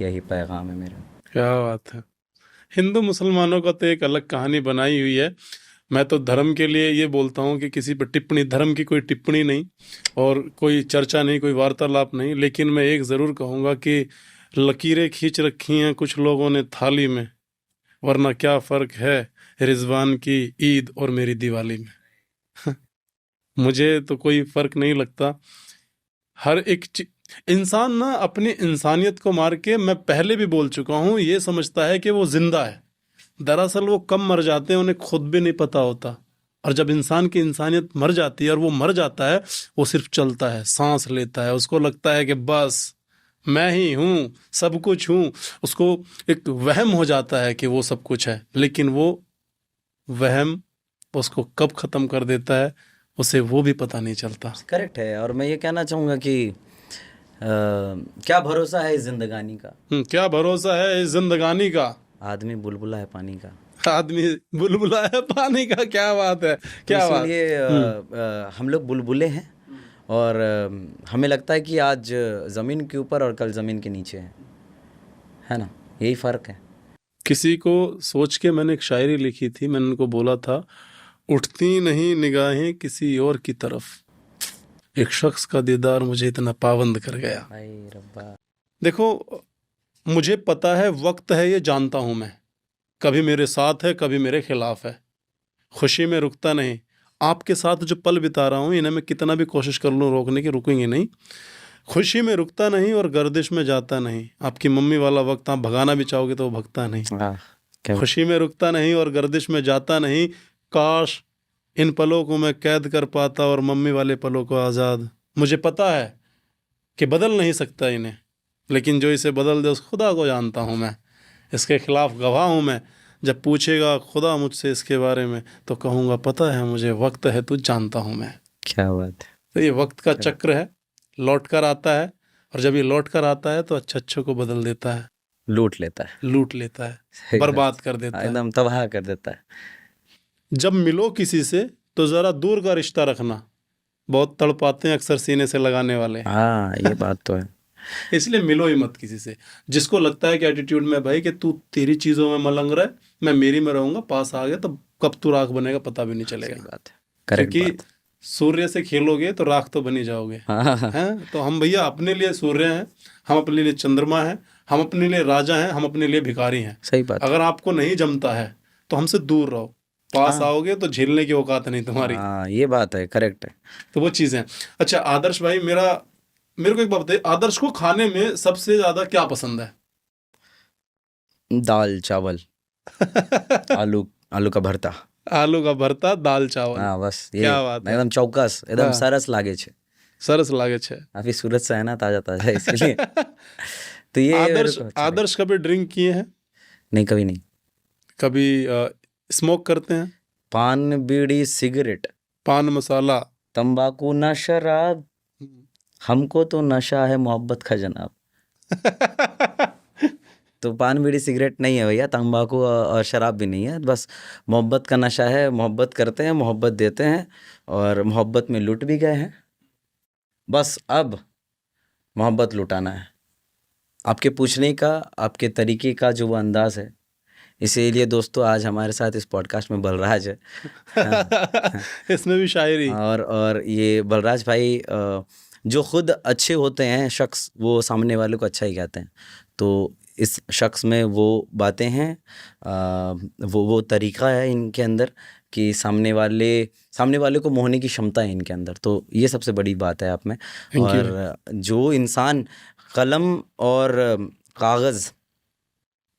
यही पैगाम है मेरा। क्या बात है। हिंदू मुसलमानों का तो एक अलग कहानी बनाई हुई है। मैं तो धर्म के लिए ये बोलता हूँ कि किसी पर टिप्पणी, धर्म की कोई टिप्पणी नहीं और कोई चर्चा नहीं, कोई वार्तालाप नहीं, लेकिन मैं एक ज़रूर कहूँगा कि लकीरें खींच रखी हैं कुछ लोगों ने थाली में, वरना क्या फ़र्क है रिजवान की ईद और मेरी दिवाली में। मुझे तो कोई फ़र्क नहीं लगता। हर एक इंसान ना अपनी इंसानियत को मार के, मैं पहले भी बोल चुका हूँ, ये समझता है कि वो जिंदा है। दरअसल वो कब मर जाते हैं उन्हें खुद भी नहीं पता होता। और जब इंसान की इंसानियत मर जाती है और वो मर जाता है, वो सिर्फ चलता है, सांस लेता है, उसको लगता है कि बस मैं ही हूँ, सब कुछ हूँ। उसको एक वहम हो जाता है कि वो सब कुछ है, लेकिन वो वहम उसको कब ख़त्म कर देता है उसे वो भी पता नहीं चलता। करेक्ट है। और मैं ये कहना चाहूँगा कि क्या भरोसा है इस जिंदगानी का, क्या भरोसा है इस जिंदगानी का, आदमी बुलबुला है पानी का, आदमी बुलबुला है पानी का। क्या बात है, क्या बात। इसलिए हम लोग बुलबुले हैं और हमें लगता है कि आज ज़मीन के ऊपर और कल ज़मीन के नीचे है ना, यही फ़र्क है। किसी को सोच के मैंने एक शायरी लिखी थी, मैंने उनको बोला था, उठती नहीं निगाहें किसी और की तरफ, एक शख्स का दीदार मुझे इतना पाबंद कर गया। हाय रब्बा। देखो मुझे पता है, वक्त है, ये जानता हूँ मैं, कभी मेरे साथ है कभी मेरे खिलाफ है, खुशी में रुकता नहीं। आपके साथ जो पल बिता रहा हूँ इन्हें मैं कितना भी कोशिश कर लूँ रोकने की, रुकेंगे नहीं। खुशी में रुकता नहीं और गर्दिश में जाता नहीं। आपकी मम्मी वाला वक्त आप भगाना भी चाहोगे तो वो भगता नहीं। खुशी में रुकता नहीं और गर्दिश में जाता नहीं, काश इन पलों को मैं कैद कर पाता और मम्मी वाले पलों को आज़ाद। मुझे पता है कि बदल नहीं सकता इन्हें, लेकिन जो इसे बदल दे उस खुदा को जानता हूँ मैं, इसके खिलाफ गवाह हूँ मैं। जब पूछेगा खुदा मुझसे इसके बारे में तो कहूँगा पता है मुझे, वक्त है तू जानता हूँ मैं। क्या बात है। तो ये वक्त का चक्र है, लौट कर आता है, और जब ये लौट कर आता है तो अच्छे को बदल देता है, लूट लेता है, लूट लेता है, सही बर्बाद कर देता है। एकदम तबाह कर देता है। जब मिलो किसी से तो ज़रा दूर का रिश्ता रखना, बहुत तड़पाते हैं अक्सर सीने से लगाने वाले, हाँ ये बात तो है। इसलिए मिलो ही मत किसी से। जिसको लगता है कि एटीट्यूड में भाई कि तू तेरी चीज़ों में मलंग रहा है, मैं मेरी में रहूँगा, पास आ गया तो कब तू राख बनेगा पता भी नहीं सही चलेगा। बात है, करेक्ट क्योंकि बात। सूर्य से खेलोगे तो राख तो बनी जाओगे। हाँ हैं तो हम भैया अपने लिए सूर्य हैं, हम अपने लिए चंद्रमा हैं, हम अपने लिए राजा हैं, हम अपने लिए भिखारी हैं। सही बात। अगर आपको नहीं जमता है तो हमसे दूर रहो, पास आओगे तो झेलने की औकात नहीं तुम्हारी। हाँ ये बात है, करेक्ट है। तो वो चीज़ें हैं। अच्छा आदर्श भाई, मेरे को एक बात बताइए, आदर्श को खाने में सबसे ज्यादा क्या पसंद है? दाल चावल, आलू का भरता। आलू का भरता, दाल चावल। हाँ बस ये क्या बात है। एकदम चौकस, एकदम हाँ। सरस लागे छे। सरस लागे छे। अभी सूरत से है ना, ताजा ताजा इसलिए। तो ये मेरे आदर्श को अच्छा आदर्श कभी ड्रिंक किए हैं? लगा। नहीं, कभी नहीं। कभी स्मोक करते हैं? पान बीड़ी सिगरेट पान मसाला। तंबाकू न शराब, हमको तो नशा है मोहब्बत का जनाब। तो पान बीड़ी सिगरेट नहीं है भैया, तंबाकू और शराब भी नहीं है, बस मोहब्बत का नशा है। मोहब्बत करते हैं, मोहब्बत देते हैं, और मोहब्बत में लुट भी गए हैं। बस अब मोहब्बत लुटाना है। आपके पूछने का, आपके तरीके का जो वो अंदाज़ है, इसीलिए दोस्तों आज हमारे साथ इस पॉडकास्ट में बलराज है। इसमें भी शायरी। और ये बलराज भाई जो खुद अच्छे होते हैं शख्स, वो सामने वाले को अच्छा ही कहते हैं। तो इस शख्स में वो बातें हैं, वो तरीक़ा है इनके अंदर कि सामने वाले को मोहने की क्षमता है इनके अंदर। तो ये सबसे बड़ी बात है आप में। और जो इंसान कलम और कागज़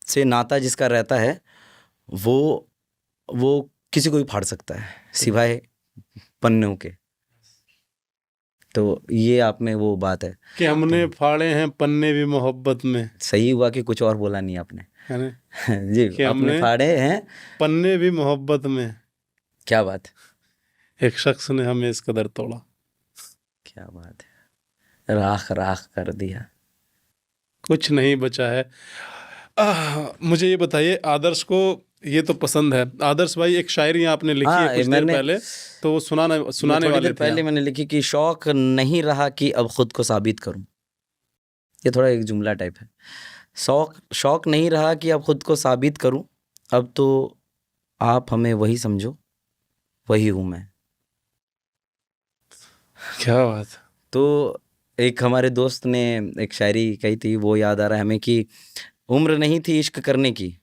से नाता जिसका रहता है, वो किसी को भी फाड़ सकता है सिवाय पन्नों के। तो ये आप में वो बात है कि हमने फाड़े हैं पन्ने भी मोहब्बत में। सही हुआ कि कुछ और बोला नहीं आपने, है ना? जी। कि आपने हमने फाड़े हैं पन्ने भी मोहब्बत में। क्या बात है, एक शख्स ने हमें इस कदर तोड़ा। क्या बात है, राख राख कर दिया, कुछ नहीं बचा है। मुझे ये बताइए, आदर्श को ये तो पसंद है। आदर्श भाई एक शायरी आपने लिखी है कुछ देर पहले, तो वो सुनाने वाले थे। पहले मैंने लिखी कि शौक नहीं रहा कि अब खुद को साबित करूं। ये थोड़ा एक जुमला टाइप है। शौक नहीं रहा कि अब खुद को साबित करूं, अब तो आप हमें वही समझो, वही हूं मैं। क्या बात है। तो एक हमारे दोस्त ने एक शायरी कही थी, वो याद आ रहा है हमें कि उम्र नहीं थी इश्क करने की,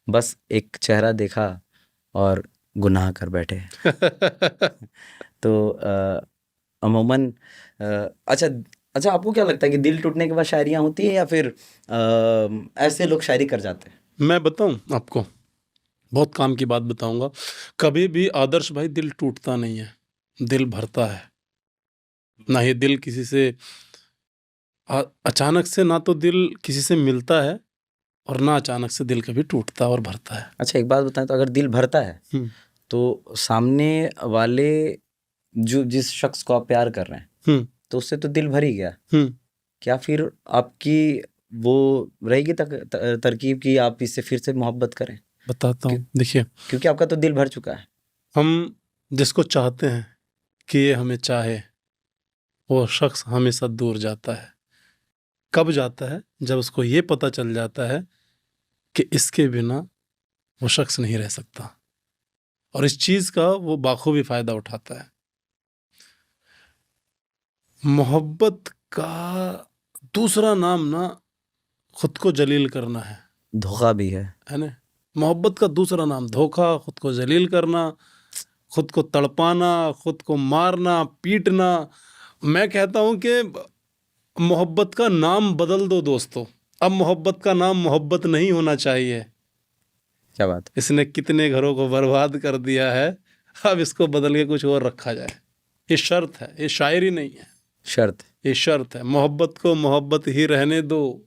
बस एक चेहरा देखा और गुनाह कर बैठे। तो अमूमन अच्छा आपको क्या लगता है कि दिल टूटने के बाद शायरियाँ होती है या फिर ऐसे लोग शायरी कर जाते हैं? मैं बताऊं आपको, बहुत काम की बात बताऊंगा। कभी भी आदर्श भाई दिल टूटता नहीं है, दिल भरता है। ना ही दिल किसी से अचानक से, ना तो दिल किसी से मिलता है, और ना अचानक से दिल कभी टूटता और भरता है। अच्छा एक बात बताएं, तो अगर दिल भरता है तो सामने वाले जिस शख्स को आप प्यार कर रहे हैं, तो उससे तो दिल भर ही गया। क्या फिर आपकी वो रहेगी तरकीब कि आप इससे फिर से मोहब्बत करें? बताता हूँ, देखिए, क्योंकि आपका तो दिल भर चुका है। हम जिसको चाहते हैं कि ये हमें चाहे, वो शख्स हमेशा दूर जाता है। कब जाता है? जब उसको ये पता चल जाता है कि इसके बिना वो शख्स नहीं रह सकता, और इस चीज़ का वो बाखूबी फ़ायदा उठाता है। मोहब्बत का दूसरा नाम ना खुद को जलील करना है, धोखा भी है ना? मोहब्बत का दूसरा नाम धोखा, खुद को जलील करना, खुद को तड़पाना, खुद को मारना, पीटना। मैं कहता हूँ कि मोहब्बत का नाम बदल दो दोस्तों। अब मोहब्बत का नाम मोहब्बत नहीं होना चाहिए। क्या बात? इसने कितने घरों को बर्बाद कर दिया है, अब इसको बदल के कुछ और रखा जाए। ये शर्त है, ये शायरी नहीं है, शर्त, ये शर्त है। मोहब्बत को मोहब्बत ही रहने दो,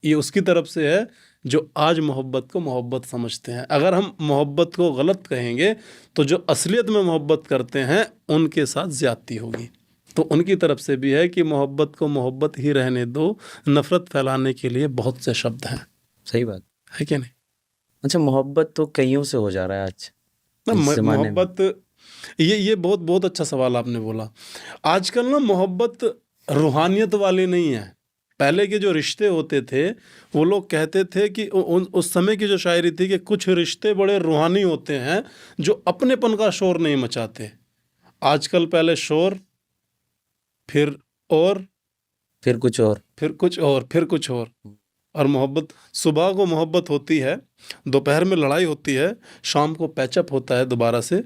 ये उसकी तरफ से है जो आज मोहब्बत को मोहब्बत समझते हैं। अगर हम मोहब्बत को गलत कहेंगे तो जो असलियत में मोहब्बत करते हैं उनके साथ ज़्यादती होगी। तो उनकी तरफ से भी है कि मोहब्बत को मोहब्बत ही रहने दो, नफ़रत फैलाने के लिए बहुत से शब्द हैं, सही बात है क्या नहीं? अच्छा मोहब्बत तो कईयों से हो जा रहा है आज ना इस ज़माने में। मोहब्बत, ये बहुत बहुत अच्छा सवाल आपने बोला। आजकल ना मोहब्बत रूहानियत वाली नहीं है। पहले के जो रिश्ते होते थे वो लोग कहते थे कि उस समय की जो शायरी थी कि कुछ रिश्ते बड़े रूहानी होते हैं जो अपनेपन का शोर नहीं मचाते। आजकल पहले शोर, फिर और, फिर कुछ और। फिर कुछ और, फिर कुछ और मोहब्बत, सुबह को मोहब्बत होती है, दोपहर में लड़ाई होती है, शाम को पैचअप होता है दोबारा से।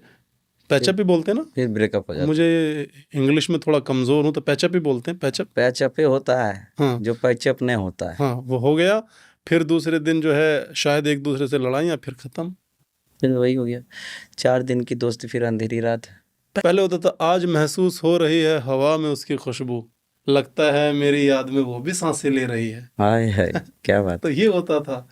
पैचअप ही बोलते हैं ना? फिर ब्रेकअप हो जाता है। मुझे इंग्लिश में थोड़ा कमज़ोर हूँ तो पैचअप ही बोलते हैं, पैचअप। पैचअप पे होता है हाँ जो पैचअप नहीं होता है। हाँ, वो हो गया। फिर दूसरे दिन जो है शायद एक दूसरे से लड़ाइयाँ, फिर ख़त्म। फिर वही हो गया, 4 दिन की दोस्ती फिर अंधेरी रात। पहले होता था आज महसूस हो रही है हवा में उसकी खुशबू, लगता है मेरी याद में वो भी सांसें ले रही है। हाय हाय क्या बात। तो ये होता था,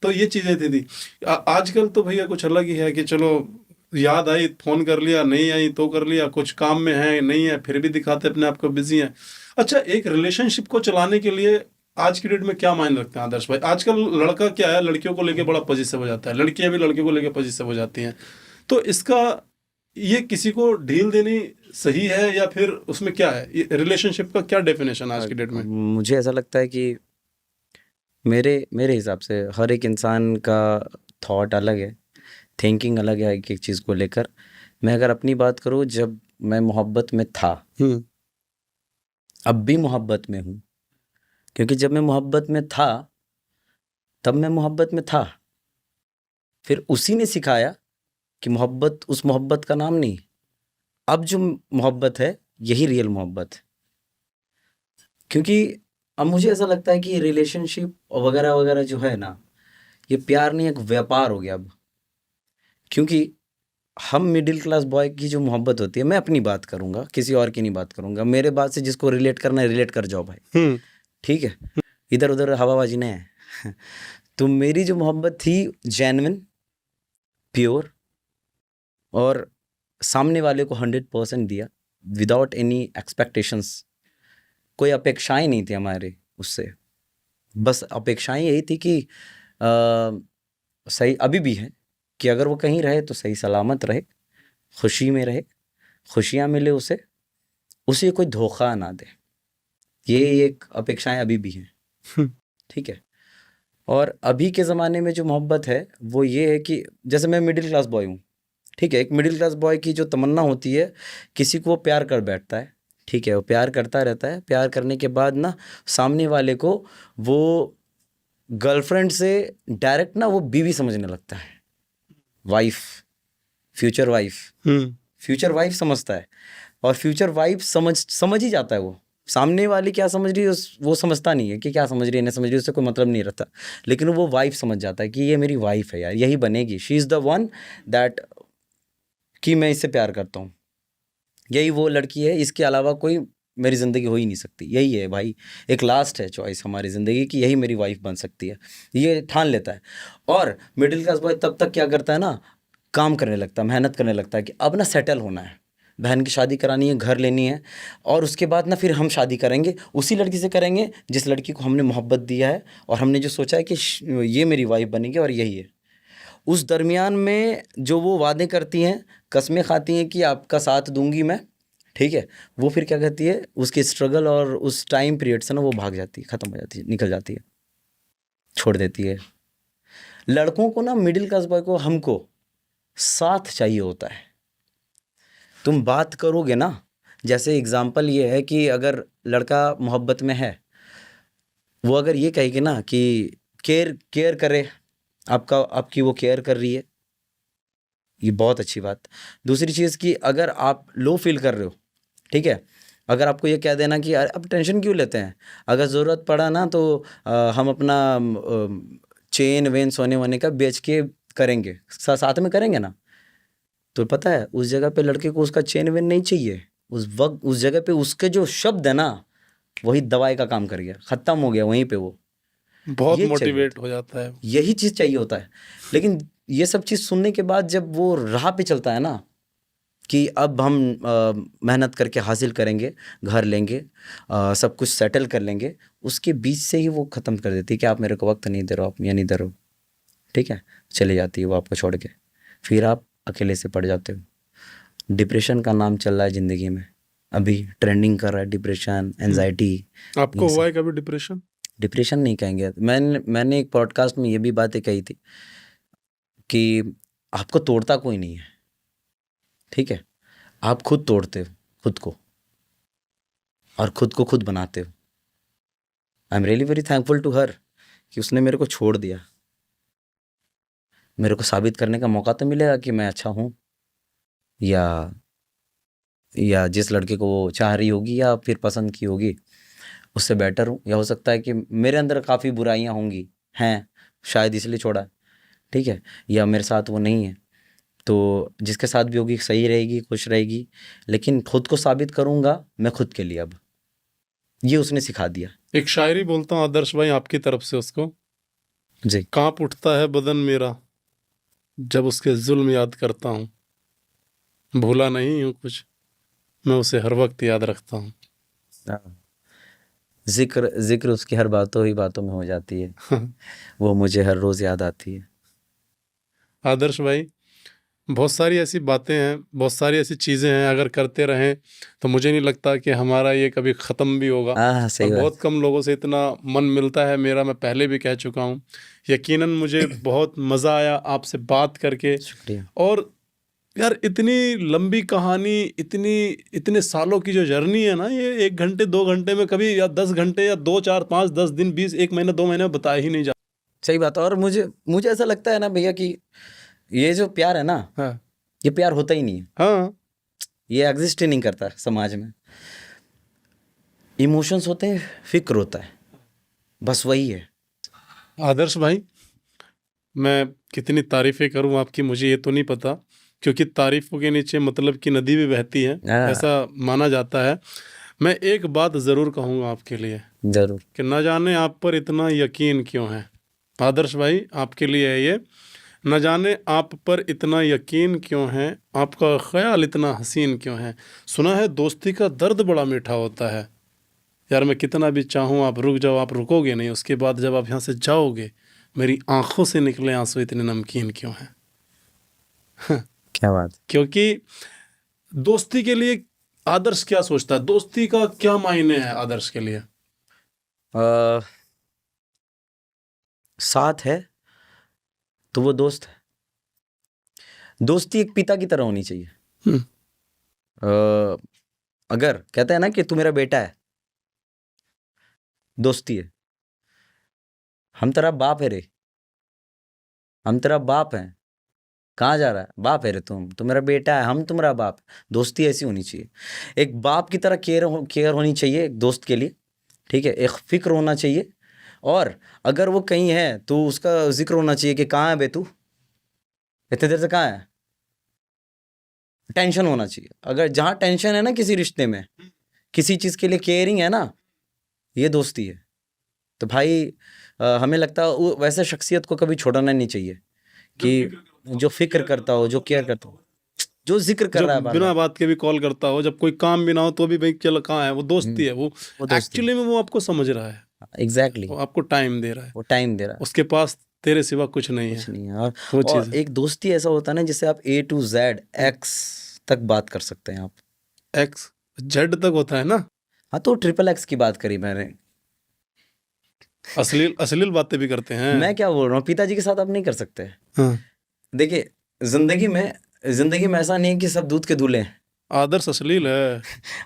तो ये चीज़ें थी। आजकल तो भैया कुछ अलग ही है कि चलो याद आई फ़ोन कर लिया, नहीं आई तो कर लिया, कुछ काम में है नहीं है फिर भी दिखाते अपने आप को बिजी हैं। अच्छा, एक रिलेशनशिप को चलाने के लिए आज की डेट में क्या मायने रखते हैं आदर्श भाई? आजकल लड़का क्या है, लड़कियों को लेके बड़ा पॉजिटिव हो जाता है, लड़कियां भी लड़के को लेके पॉजिटिव हो जाती हैं। तो इसका ये किसी को ढील देनी सही है या फिर उसमें क्या है, रिलेशनशिप का क्या डेफिनेशन आज की डेट में? मुझे ऐसा लगता है कि मेरे हिसाब से हर एक इंसान का थॉट अलग है, थिंकिंग अलग है एक एक चीज़ को लेकर। मैं अगर अपनी बात करूँ, जब मैं मोहब्बत में था, अब भी मोहब्बत में हूँ, क्योंकि जब मैं मोहब्बत में था तब मैं मोहब्बत में था। फिर उसी ने सिखाया कि मोहब्बत उस मोहब्बत का नाम नहीं, अब जो मोहब्बत है यही रियल मोहब्बत है। क्योंकि अब मुझे ऐसा लगता है कि रिलेशनशिप वगैरह वगैरह जो है ना, ये प्यार नहीं, एक व्यापार हो गया अब। क्योंकि हम मिडिल क्लास बॉय की जो मोहब्बत होती है, मैं अपनी बात करूंगा, किसी और की नहीं बात करूंगा, मेरे बात से जिसको रिलेट करना है रिलेट कर जाओ भाई, ठीक है, इधर उधर हवाबाजी नहीं है। तो मेरी जो मोहब्बत थी जेन्युइन, प्योर, और सामने वाले को 100% दिया विदाउट एनी एक्सपेक्टेशंस। कोई अपेक्षाएं नहीं थी हमारे उससे, बस अपेक्षाएं यही थी कि सही अभी भी है कि अगर वो कहीं रहे तो सही सलामत रहे, खुशी में रहे, खुशियाँ मिले उसे कोई धोखा ना दे। ये एक अपेक्षाएं अभी भी हैं, ठीक है। और अभी के ज़माने में जो मोहब्बत है वो ये है कि जैसे मैं मिडिल क्लास बॉय हूँ, ठीक है, एक मिडिल क्लास बॉय की जो तमन्ना होती है, किसी को वो प्यार कर बैठता है, ठीक है, वो प्यार करता रहता है, प्यार करने के बाद ना सामने वाले को वो गर्लफ्रेंड से डायरेक्ट ना वो बीवी समझने लगता है, वाइफ, फ्यूचर वाइफ समझता है। और फ्यूचर वाइफ समझ ही जाता है, वो सामने वाली क्या समझ रही है वो समझता नहीं है कि क्या समझ रही है, नहीं समझ रही है, उससे कोई मतलब नहीं रहता, लेकिन वो वाइफ समझ जाता है कि ये मेरी वाइफ है यार, यही बनेगी, she is the one that, कि मैं इससे प्यार करता हूँ, यही वो लड़की है, इसके अलावा कोई मेरी ज़िंदगी हो ही नहीं सकती, यही है भाई, एक लास्ट है चॉइस हमारी ज़िंदगी की, यही मेरी वाइफ बन सकती है, ये ठान लेता है। और मिडिल क्लास बॉय तब तक क्या करता है ना, काम करने लगता है, मेहनत करने लगता है कि अब ना सेटल होना है, बहन की शादी करानी है, घर लेनी है, और उसके बाद ना फिर हम शादी करेंगे, उसी लड़की से करेंगे जिस लड़की को हमने मोहब्बत दिया है और हमने जो सोचा है कि ये मेरी वाइफ बनेगी और यही है। उस दरमियान में जो वो वादे करती हैं, कस्में खाती हैं कि आपका साथ दूंगी मैं, ठीक है, वो फिर क्या कहती है, उसकी स्ट्रगल और उस टाइम पीरियड से ना वो भाग जाती है, ख़त्म हो जाती है, निकल जाती है, छोड़ देती है। लड़कों को ना, मिडिल क्लास बॉय को, हमको साथ चाहिए होता है। तुम बात करोगे ना, जैसे एग्जाम्पल ये है कि अगर लड़का मोहब्बत में है, वो अगर ये कहेगी ना कि केयर करे, आपकी वो केयर कर रही है, ये बहुत अच्छी बात। दूसरी चीज़ कि अगर आप लो फील कर रहे हो, ठीक है, अगर आपको ये कह देना कि यार अब टेंशन क्यों लेते हैं, अगर ज़रूरत पड़ा ना तो हम अपना चेन वेन सोने वोने का बेच के करेंगे, साथ में करेंगे ना, तो पता है उस जगह पे लड़के को उसका चेन वेन नहीं चाहिए, उस वक्त उस जगह पे उसके जो शब्द है ना, वही दवाई का काम कर गया, ख़त्म हो गया वहीं पे वो। बहुत ये चाहिए मोटिवेट हो जाता है। यही चीज़ चाहिए होता है। लेकिन ये सब चीज़ सुनने के बाद जब वो राह पे चलता है ना कि अब हम मेहनत करके हासिल करेंगे, घर लेंगे, सब कुछ सेटल कर लेंगे, उसके बीच से ही वो ख़त्म कर देती है कि आप मेरे को वक्त नहीं दे रहे हो, आप ये नहीं दे रहे हो, ठीक है, चली जाती है वो आपको छोड़ के। फिर आप अकेले से पड़ जाते हो। डिप्रेशन का नाम चल रहा है ज़िंदगी में, अभी ट्रेंडिंग कर रहा है डिप्रेशन, एंजाइटी। आपको हुआ है कभी डिप्रेशन? डिप्रेशन नहीं कहेंगे, मैंने एक पॉडकास्ट में ये भी बातें कही थी कि आपको तोड़ता कोई नहीं है, ठीक है, आप खुद तोड़ते हो खुद को और खुद को खुद बनाते हो। I am really very thankful to her कि उसने मेरे को छोड़ दिया। मेरे को साबित करने का मौका तो मिलेगा कि मैं अच्छा हूँ, या जिस लड़के को वो चाह रही होगी या फिर पसंद की होगी उससे बेटर हूँ, या हो सकता है कि मेरे अंदर काफ़ी बुराइयाँ होंगी, हैं, शायद इसलिए छोड़ा, ठीक है, या मेरे साथ वो नहीं है, तो जिसके साथ भी होगी सही रहेगी, खुश रहेगी, लेकिन खुद को साबित करूँगा मैं खुद के लिए। अब ये उसने सिखा दिया। एक शायरी बोलता हूँ आदर्श भाई आपकी तरफ से उसको। जी। कांप उठता है बदन मेरा जब उसके जुल्म याद करता हूँ, भूला नहीं हूँ कुछ, मैं उसे हर वक्त याद रखता हूँ। जिक्र उसकी हर बातों ही बातों में हो जाती है। वो मुझे हर रोज़ याद आती है। आदर्श भाई, बहुत सारी ऐसी बातें हैं, बहुत सारी ऐसी चीज़ें हैं, अगर करते रहें तो मुझे नहीं लगता कि हमारा ये कभी ख़त्म भी होगा। हाँ, सही और बात। बहुत कम लोगों से इतना मन मिलता है मेरा, मैं पहले भी कह चुका हूँ। यकीनन मुझे बहुत मज़ा आया आपसे बात करके। शुक्रिया। और यार इतनी लंबी कहानी, इतने सालों की जो जर्नी है ना, ये 1 घंटे 2 घंटे में कभी, या 10 घंटे या 2 4 5 10 दिन 20 1 महीना 2 महीने में बताया ही नहीं जा। सही बात। और मुझे ऐसा लगता है ना भैया कि ये जो प्यार है ना, हाँ ये प्यार होता ही नहीं है, हाँ, ये एग्जिस्ट ही नहीं करता समाज में। इमोशंस होते हैं, फिक्र होता है, बस वही है। आदर्श भाई, मैं कितनी तारीफ़ें करूं आपकी मुझे ये तो नहीं पता, क्योंकि तारीफ़ों के नीचे मतलब की नदी भी बहती है, हाँ। ऐसा माना जाता है। मैं एक बात ज़रूर कहूँगा आपके लिए जरूर। कि न जाने आप पर इतना यकीन क्यों है। आदर्श भाई, आपके लिए है ये, न जाने आप पर इतना यकीन क्यों है, आपका ख्याल इतना हसीन क्यों है। सुना है दोस्ती का दर्द बड़ा मीठा होता है। यार मैं कितना भी चाहूँ आप रुक जाओ, आप रुकोगे नहीं। उसके बाद जब आप यहाँ से जाओगे, मेरी आंखों से निकले आंसू इतने नमकीन क्यों हैं। क्या बात। क्योंकि दोस्ती के लिए आदर्श क्या सोचता है, दोस्ती का क्या मायने है आदर्श के लिए? साथ है तो वो दोस्त है। दोस्ती एक पिता की तरह होनी चाहिए। अगर कहते हैं ना कि तू मेरा बेटा है, दोस्ती है। हम तेरा बाप है रे, हम तेरा बाप हैं। कहाँ जा रहा है? बाप है रे, तुम मेरा बेटा है, हम तुम्हारा बाप। दोस्ती ऐसी होनी चाहिए, एक बाप की तरह केयर होनी चाहिए एक दोस्त के लिए, ठीक है, एक फिक्र होना चाहिए। और अगर वो कहीं है तो उसका जिक्र होना चाहिए कि कहाँ है बे तू, इतने देर से कहाँ है। टेंशन होना चाहिए। अगर जहाँ टेंशन है ना किसी रिश्ते में, किसी चीज़ के लिए केयरिंग है ना, ये दोस्ती है। तो भाई हमें लगता है वैसे शख्सियत को कभी छोड़ना नहीं चाहिए कि जो फिक्र करता हो, जो केयर करता हो, जो जिक्र कर रहा है बिना बात के भी कॉल करता हो, जब कोई काम भी ना हो तो भी भाई चलो कहाँ है, वो दोस्ती है। वो एक्चुअली में वो आपको समझ रहा है, एग्जैक्टली, वो आपको टाइम दे रहा है, वो टाइम दे रहा है, उसके पास तेरे सिवा कुछ नहीं है। कुछ नहीं है। वो और चीज़ एक दोस्ती ऐसा होता है ना जिससे आप A to Z X तक बात कर सकते हैं आप। एक्स जेड तक होता है ना। हाँ, तो XXX की बात करी मैंने। अश्लील बातें भी करते हैं। मैं क्या बोल रहा हूँ, पिताजी के साथ आप नहीं कर सकते। हाँ। देखिए, जिंदगी में ऐसा नहीं है कि सब दूध के धुले हैं। आदर्श अश्लील है।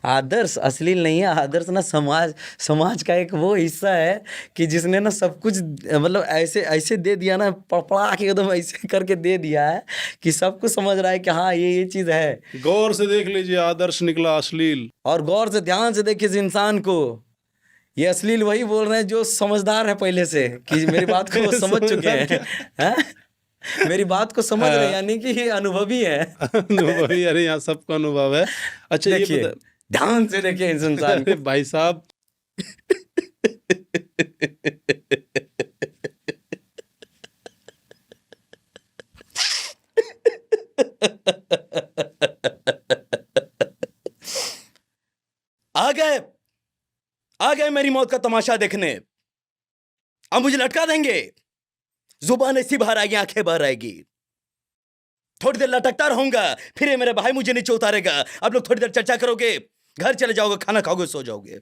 आदर्श अश्लील नहीं है। आदर्श ना समाज का एक वो हिस्सा है कि जिसने ना सब कुछ मतलब ऐसे दे दिया ना, पड़ा के एकदम ऐसे करके दे दिया है कि सब कुछ समझ रहा है कि हाँ ये चीज़ है। गौर से देख लीजिए, आदर्श निकला अश्लील। और गौर से ध्यान से देखिए इस इंसान को, ये अश्लील वही बोल रहे हैं जो समझदार है पहले से, कि मेरी बात को वो समझ चुके हैं। मेरी बात को समझ रहे हैं, यानी कि ये अनुभवी है। अनुभवी, अरे यहाँ सबका अनुभव है। अच्छा ये देखिए, ध्यान से देखिए इस इंसान को। भाई साहब आ गए मेरी मौत का तमाशा देखने। अब मुझे लटका देंगे, जुबान ऐसी बाहर आएगी, आंखें बाहर आएगी। थोड़ी देर लटकता रहूंगा, फिर ये मेरे भाई मुझे नीचे उतारेगा। आप लोग थोड़ी देर चर्चा करोगे, घर चले जाओगे, खाना खाओगे, सो जाओगे।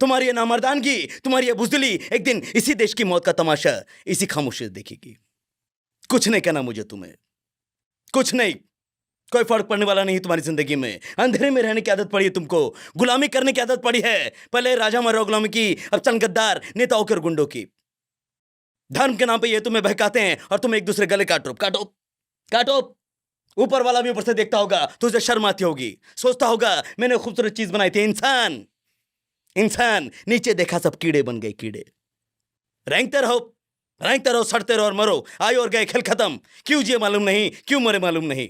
तुम्हारी ये नामर्दानगी, तुम्हारी ये बुजदिली एक दिन इसी देश की मौत का तमाशा इसी खामोशी से देखेगी। कुछ नहीं कहना मुझे तुम्हें, कुछ नहीं। कोई फर्क पड़ने वाला नहीं तुम्हारी जिंदगी में। अंधेरे में रहने की आदत पड़ी है तुमको, गुलामी करने की आदत पड़ी है। पहले राजा महाराजा गुलामी की, अब चंद गद्दार नेताओं के और गुंडों की। धर्म के नाम पे ये तुम्हें बहकाते हैं और तुम एक दूसरे गले काटो काटो काटो। ऊपर वाला भी ऊपर से देखता होगा, तुझे शर्म आती होगी, सोचता होगा मैंने खूबसूरत चीज बनाई थी, इंसान। इंसान नीचे देखा सब कीड़े बन गए, कीड़े। रेंगते रहो, सड़ते रहो और मरो। आए और गए, खेल खत्म। क्यों जिए मालूम नहीं, क्यों मरे मालूम नहीं।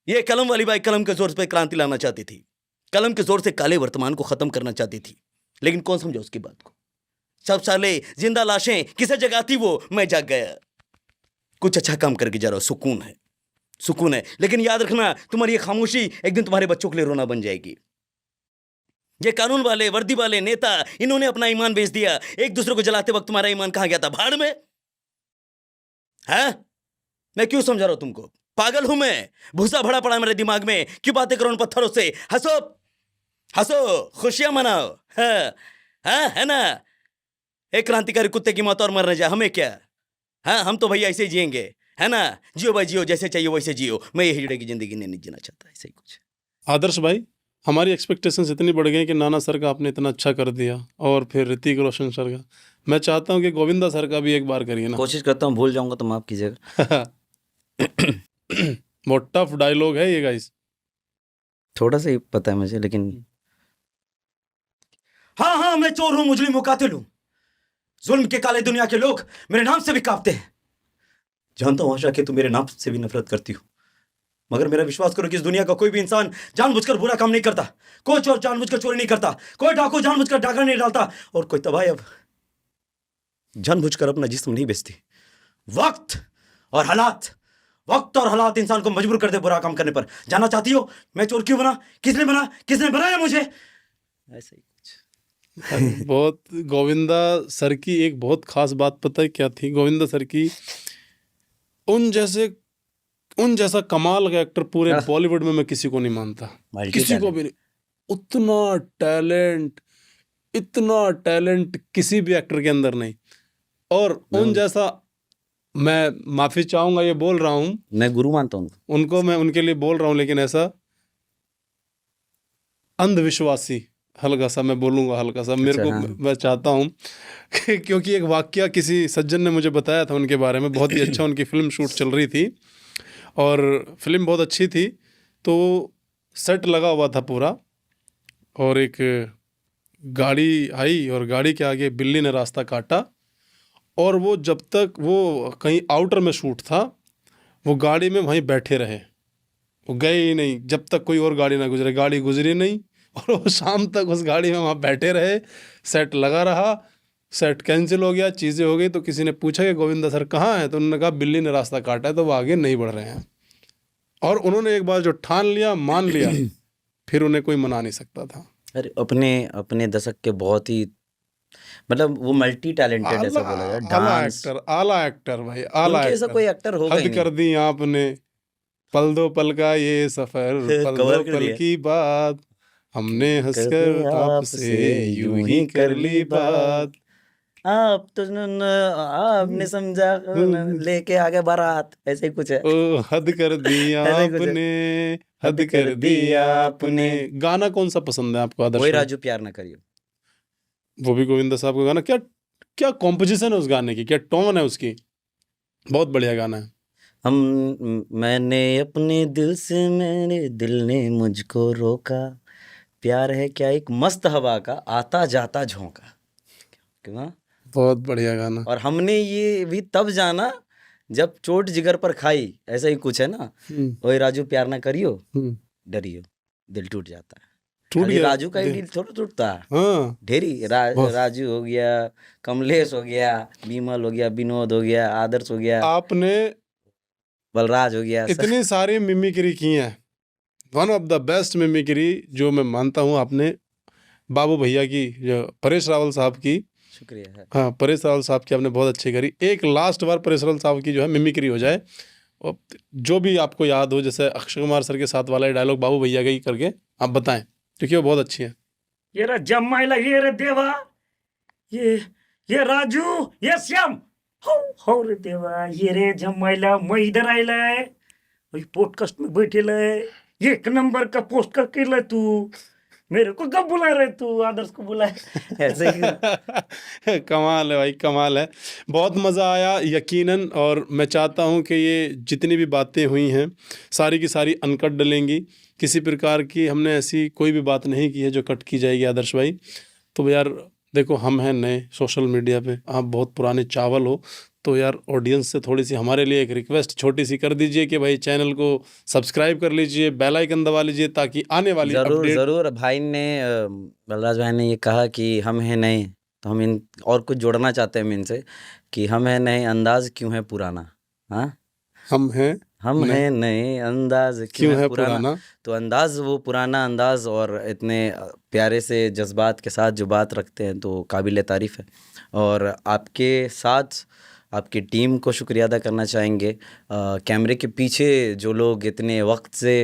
ये कलम वाली बाई कलम के जोर पे क्रांति लाना चाहती थी, कलम के जोर से काले वर्तमान को खत्म करना चाहती थी, लेकिन कौन समझा उसकी बात को। सब साले जिंदा लाशें किसे जगाती वो, मैं जाग गया। कुछ अच्छा काम करके जा रहा हूं, सुकून है, सुकून है। लेकिन याद रखना, तुम्हारी ये खामोशी एक दिन तुम्हारे बच्चों के लिए रोना बन जाएगी। ये कानून वाले, वर्दी वाले नेता, इन्होंने अपना ईमान बेच दिया। एक दूसरे को जलाते वक्त तुम्हारा ईमान कहां गया था? भाड़ में। है मैं क्यों समझा रहा हूं तुमको? पागल हूं मैं? भूसा भरा पड़ा मेरे दिमाग में। क्यों बातें करो उन पत्थरों से? हंसो हंसो, खुशियां मनाओ। है ना? एक क्रांतिकारी कुत्ते की मौत और मरने जा, हमें क्या? हाँ, हम तो भैया ऐसे ही जिएंगे, है ना? जियो भाई जियो, जैसे चाहिए वैसे जियो। मैं ये हिजड़े की जिंदगी नहीं जीना चाहता, ऐसे ही कुछ। आदर्श भाई, हमारी एक्सपेक्टेशंस इतनी बढ़ गई कि नाना सर का आपने इतना अच्छा कर दिया, और फिर ऋतिक रोशन सर का। मैं चाहता हूँ कि गोविंदा सर का भी एक बार करिए ना। कोशिश करता हूँ, भूल जाऊंगा तो माफ कीजिएगा। बहुत टफ डायलॉग है ये गाइस। थोड़ा सा ही पता है मुझे, लेकिन हाँ, मैं चोर हूं, मुजरिम हूं, कातिल हूं। जुल्म के काले दुनिया के लोग मेरे नाम से भी कांपते हैं। जानता हूं आशा कि तुम मेरे नाम से भी नफरत करती हो, मगर मेरा विश्वास करो कि इस दुनिया का कोई भी इंसान जानबूझकर बुरा काम नहीं करता। कोई चोर जानबूझकर चोरी नहीं करता, कोई डाकू जानबूझकर डाका नहीं डालता, और कोई तबाही अब जानबूझकर अपना जिस्म नहीं बेचती। वक्त और हालात इंसान को मजबूर कर दे बुरा काम करने पर। जानना चाहती हो मैं चोर क्यों बना? किसने बनाया मुझे? ऐसा ही कुछ। बहुत गोविंदा सर की एक बहुत खास बात पता है क्या थी? गोविंदा सर की उन जैसा कमाल का एक्टर पूरे बॉलीवुड में मैं किसी को नहीं मानता, किसी को भी नहीं। इतना टैलेंट किसी भी एक्टर के अंदर नहीं। और उन जैसा, मैं माफी चाहूंगा ये बोल रहा हूँ, मैं गुरु मानता हूँ उनको, मैं उनके लिए बोल रहा हूँ, लेकिन ऐसा अंधविश्वासी हल्का सा मैं बोलूँगा, हल्का सा मेरे को, मैं चाहता हूँ क्योंकि एक वाकया किसी सज्जन ने मुझे बताया था उनके बारे में, बहुत ही अच्छा। उनकी फिल्म शूट चल रही थी और फिल्म बहुत अच्छी थी, तो सेट लगा हुआ था पूरा, और एक गाड़ी आई और गाड़ी के आगे बिल्ली ने रास्ता काटा, और वो जब तक वो कहीं आउटर में शूट था, वो गाड़ी में वहीं बैठे रहे, वो गए ही नहीं जब तक कोई और गाड़ी ना गुजरे। गाड़ी गुजरी नहीं और वो शाम तक उस गाड़ी में वहाँ बैठे रहे। सेट लगा रहा, सेट कैंसिल हो गया, चीज़ें हो गई, तो किसी ने पूछा कि गोविंदा सर कहाँ हैं? तो उन्होंने कहा बिल्ली ने रास्ता काटा है, तो वो आगे नहीं बढ़ रहे हैं। और उन्होंने एक बार जो ठान लिया, मान लिया, फिर उन्हें कोई मना नहीं सकता था। अरे अपने दशक के बहुत ही, मतलब वो मल्टी टैलेंटेड ऐसा बोला जाए। डांस, आला एक्टर भाई, आला ऐसा कोई एक्टर होगा ही हद कर दी आपने, पल दो पल का ये सफर, पल दो पल की बात, हमने हंसकर आपसे यूं ही कर ली बात। आप तो आपने समझा लेके आगे बारात, ऐसे ही कुछ है। ओ हद कर दी आपने, हद कर दी आपने। गाना कौन सा पसंद है आपको आदर्श? वही राजू प्यार ना करियो। वो भी गोविंदा साहब का गाना। क्या कॉम्पोजिशन है उस गाने की, क्या टोन है उसकी, बहुत बढ़िया गाना है। मैंने अपने दिल से, मेरे दिल ने मुझको रोका, प्यार है क्या एक मस्त हवा का आता जाता झोंका। क्यों? बहुत बढ़िया गाना। और हमने ये भी तब जाना जब चोट जिगर पर खाई, ऐसा ही कुछ है ना। वही राजू प्यार ना करियो, डरियो, दिल टूट जाता है। टूट गया राजू का ही दिल थोड़ा टूटता है। हाँ, ढेरी राजू हो गया, कमलेश हो गया, विमल हो गया, विनोद हो गया, आदर्श हो गया, आपने बलराज हो गया। इतनी सारी मिमिक्री की है one of the best mimicry जो मैं मानता हूँ आपने बाबू भैया की, जो परेश रावल साहब की, शुक्रिया है। हाँ परेश रावल साहब की आपने बहुत अच्छी करी। एक लास्ट बार परेश रावल साहब की जो है मिमिक्री हो जाए, और जो भी आपको याद हो, जैसे अक्षय कुमार सर के साथ वाला डायलॉग बाबू भैया का ही करके आप बताएं, क्योंकि वो बहुत अच्छी है। ये रे जम्माईला, ये रे देवा, ये राजू, ये श्याम, हो रे देवा, ये रे जम्माईला, मैं इधर आइलाय, पॉडकास्ट में बैठेलाय, एक नंबर का पोस्ट का केलाय तू, मेरे को कब बुला रहे तू, आदर्श को बुलाए। ऐसे ही कमाल है भाई, कमाल है, बहुत मज़ा आया यकीनन। और मैं चाहता हूँ कि ये जितनी भी बातें हुई हैं सारी की सारी अनकट डलेंगी, किसी प्रकार की हमने ऐसी कोई भी बात नहीं की है जो कट की जाएगी आदर्श भाई। तो यार देखो, हम हैं नए सोशल मीडिया पे, आप बहुत पुराने चावल हो, तो यार ऑडियंस से थोड़ी सी हमारे लिए एक रिक्वेस्ट छोटी सी कर दीजिए कि भाई चैनल को सब्सक्राइब कर लीजिए, बेल आइकन दबा लीजिए, ताकि आने वाली जरूर अपडेट। जरूर। भाई ने बलराज भाई ने ये कहा कि हम हैं नए, तो हम इन और कुछ जोड़ना चाहते हैं हम इनसे कि हम हैं नए, अंदाज क्यों है पुराना। हाँ, हम हैं हैं नए, अंदाज क्यों है पुराना। तो अंदाज, वो पुराना अंदाज और इतने प्यारे से जज्बात के साथ जो बात रखते हैं, तो काबिल तारीफ़ है। और आपके साथ आपकी टीम को शुक्रिया अदा करना चाहेंगे। कैमरे के पीछे जो लोग इतने वक्त से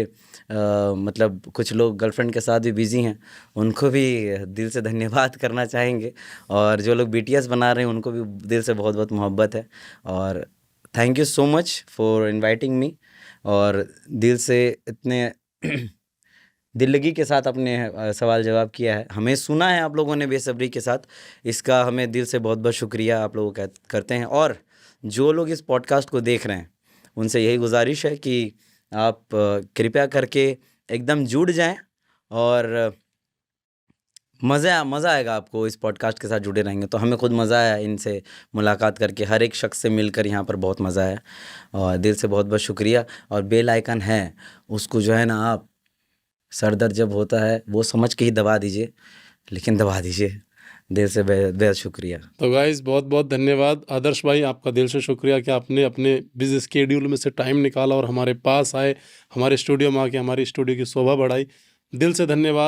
मतलब कुछ लोग गर्लफ्रेंड के साथ भी बिज़ी हैं, उनको भी दिल से धन्यवाद करना चाहेंगे। और जो लोग BTS बना रहे हैं, उनको भी दिल से बहुत बहुत मोहब्बत है। और thank you so much for inviting me, और दिल से इतने दिल लगी के साथ अपने सवाल जवाब किया है, हमें सुना है आप लोगों ने बेसब्री के साथ, इसका हमें दिल से बहुत बहुत शुक्रिया आप लोगों का करते हैं। और जो लोग इस पॉडकास्ट को देख रहे हैं, उनसे यही गुजारिश है कि आप कृपया करके एकदम जुड़ जाएं, और मज़ा आएगा आपको इस पॉडकास्ट के साथ जुड़े रहेंगे। तो हमें खुद मज़ा आया इनसे मुलाकात करके, हर एक शख्स से मिलकर यहाँ पर बहुत मज़ा आया, और दिल से बहुत बहुत शुक्रिया। और बेल आइकन है, उसको जो है ना, आप सर दर्द जब होता है वो समझ के ही दबा दीजिए, लेकिन दबा दीजिए। दिल से बेहद शुक्रिया। तो गाइस बहुत बहुत धन्यवाद आदर्श भाई, आपका दिल से शुक्रिया कि आपने अपने बिजी स्केड्यूल में से टाइम निकाला और हमारे पास आए, हमारे स्टूडियो में आके हमारी स्टूडियो की शोभा बढ़ाई। दिल से धन्यवाद।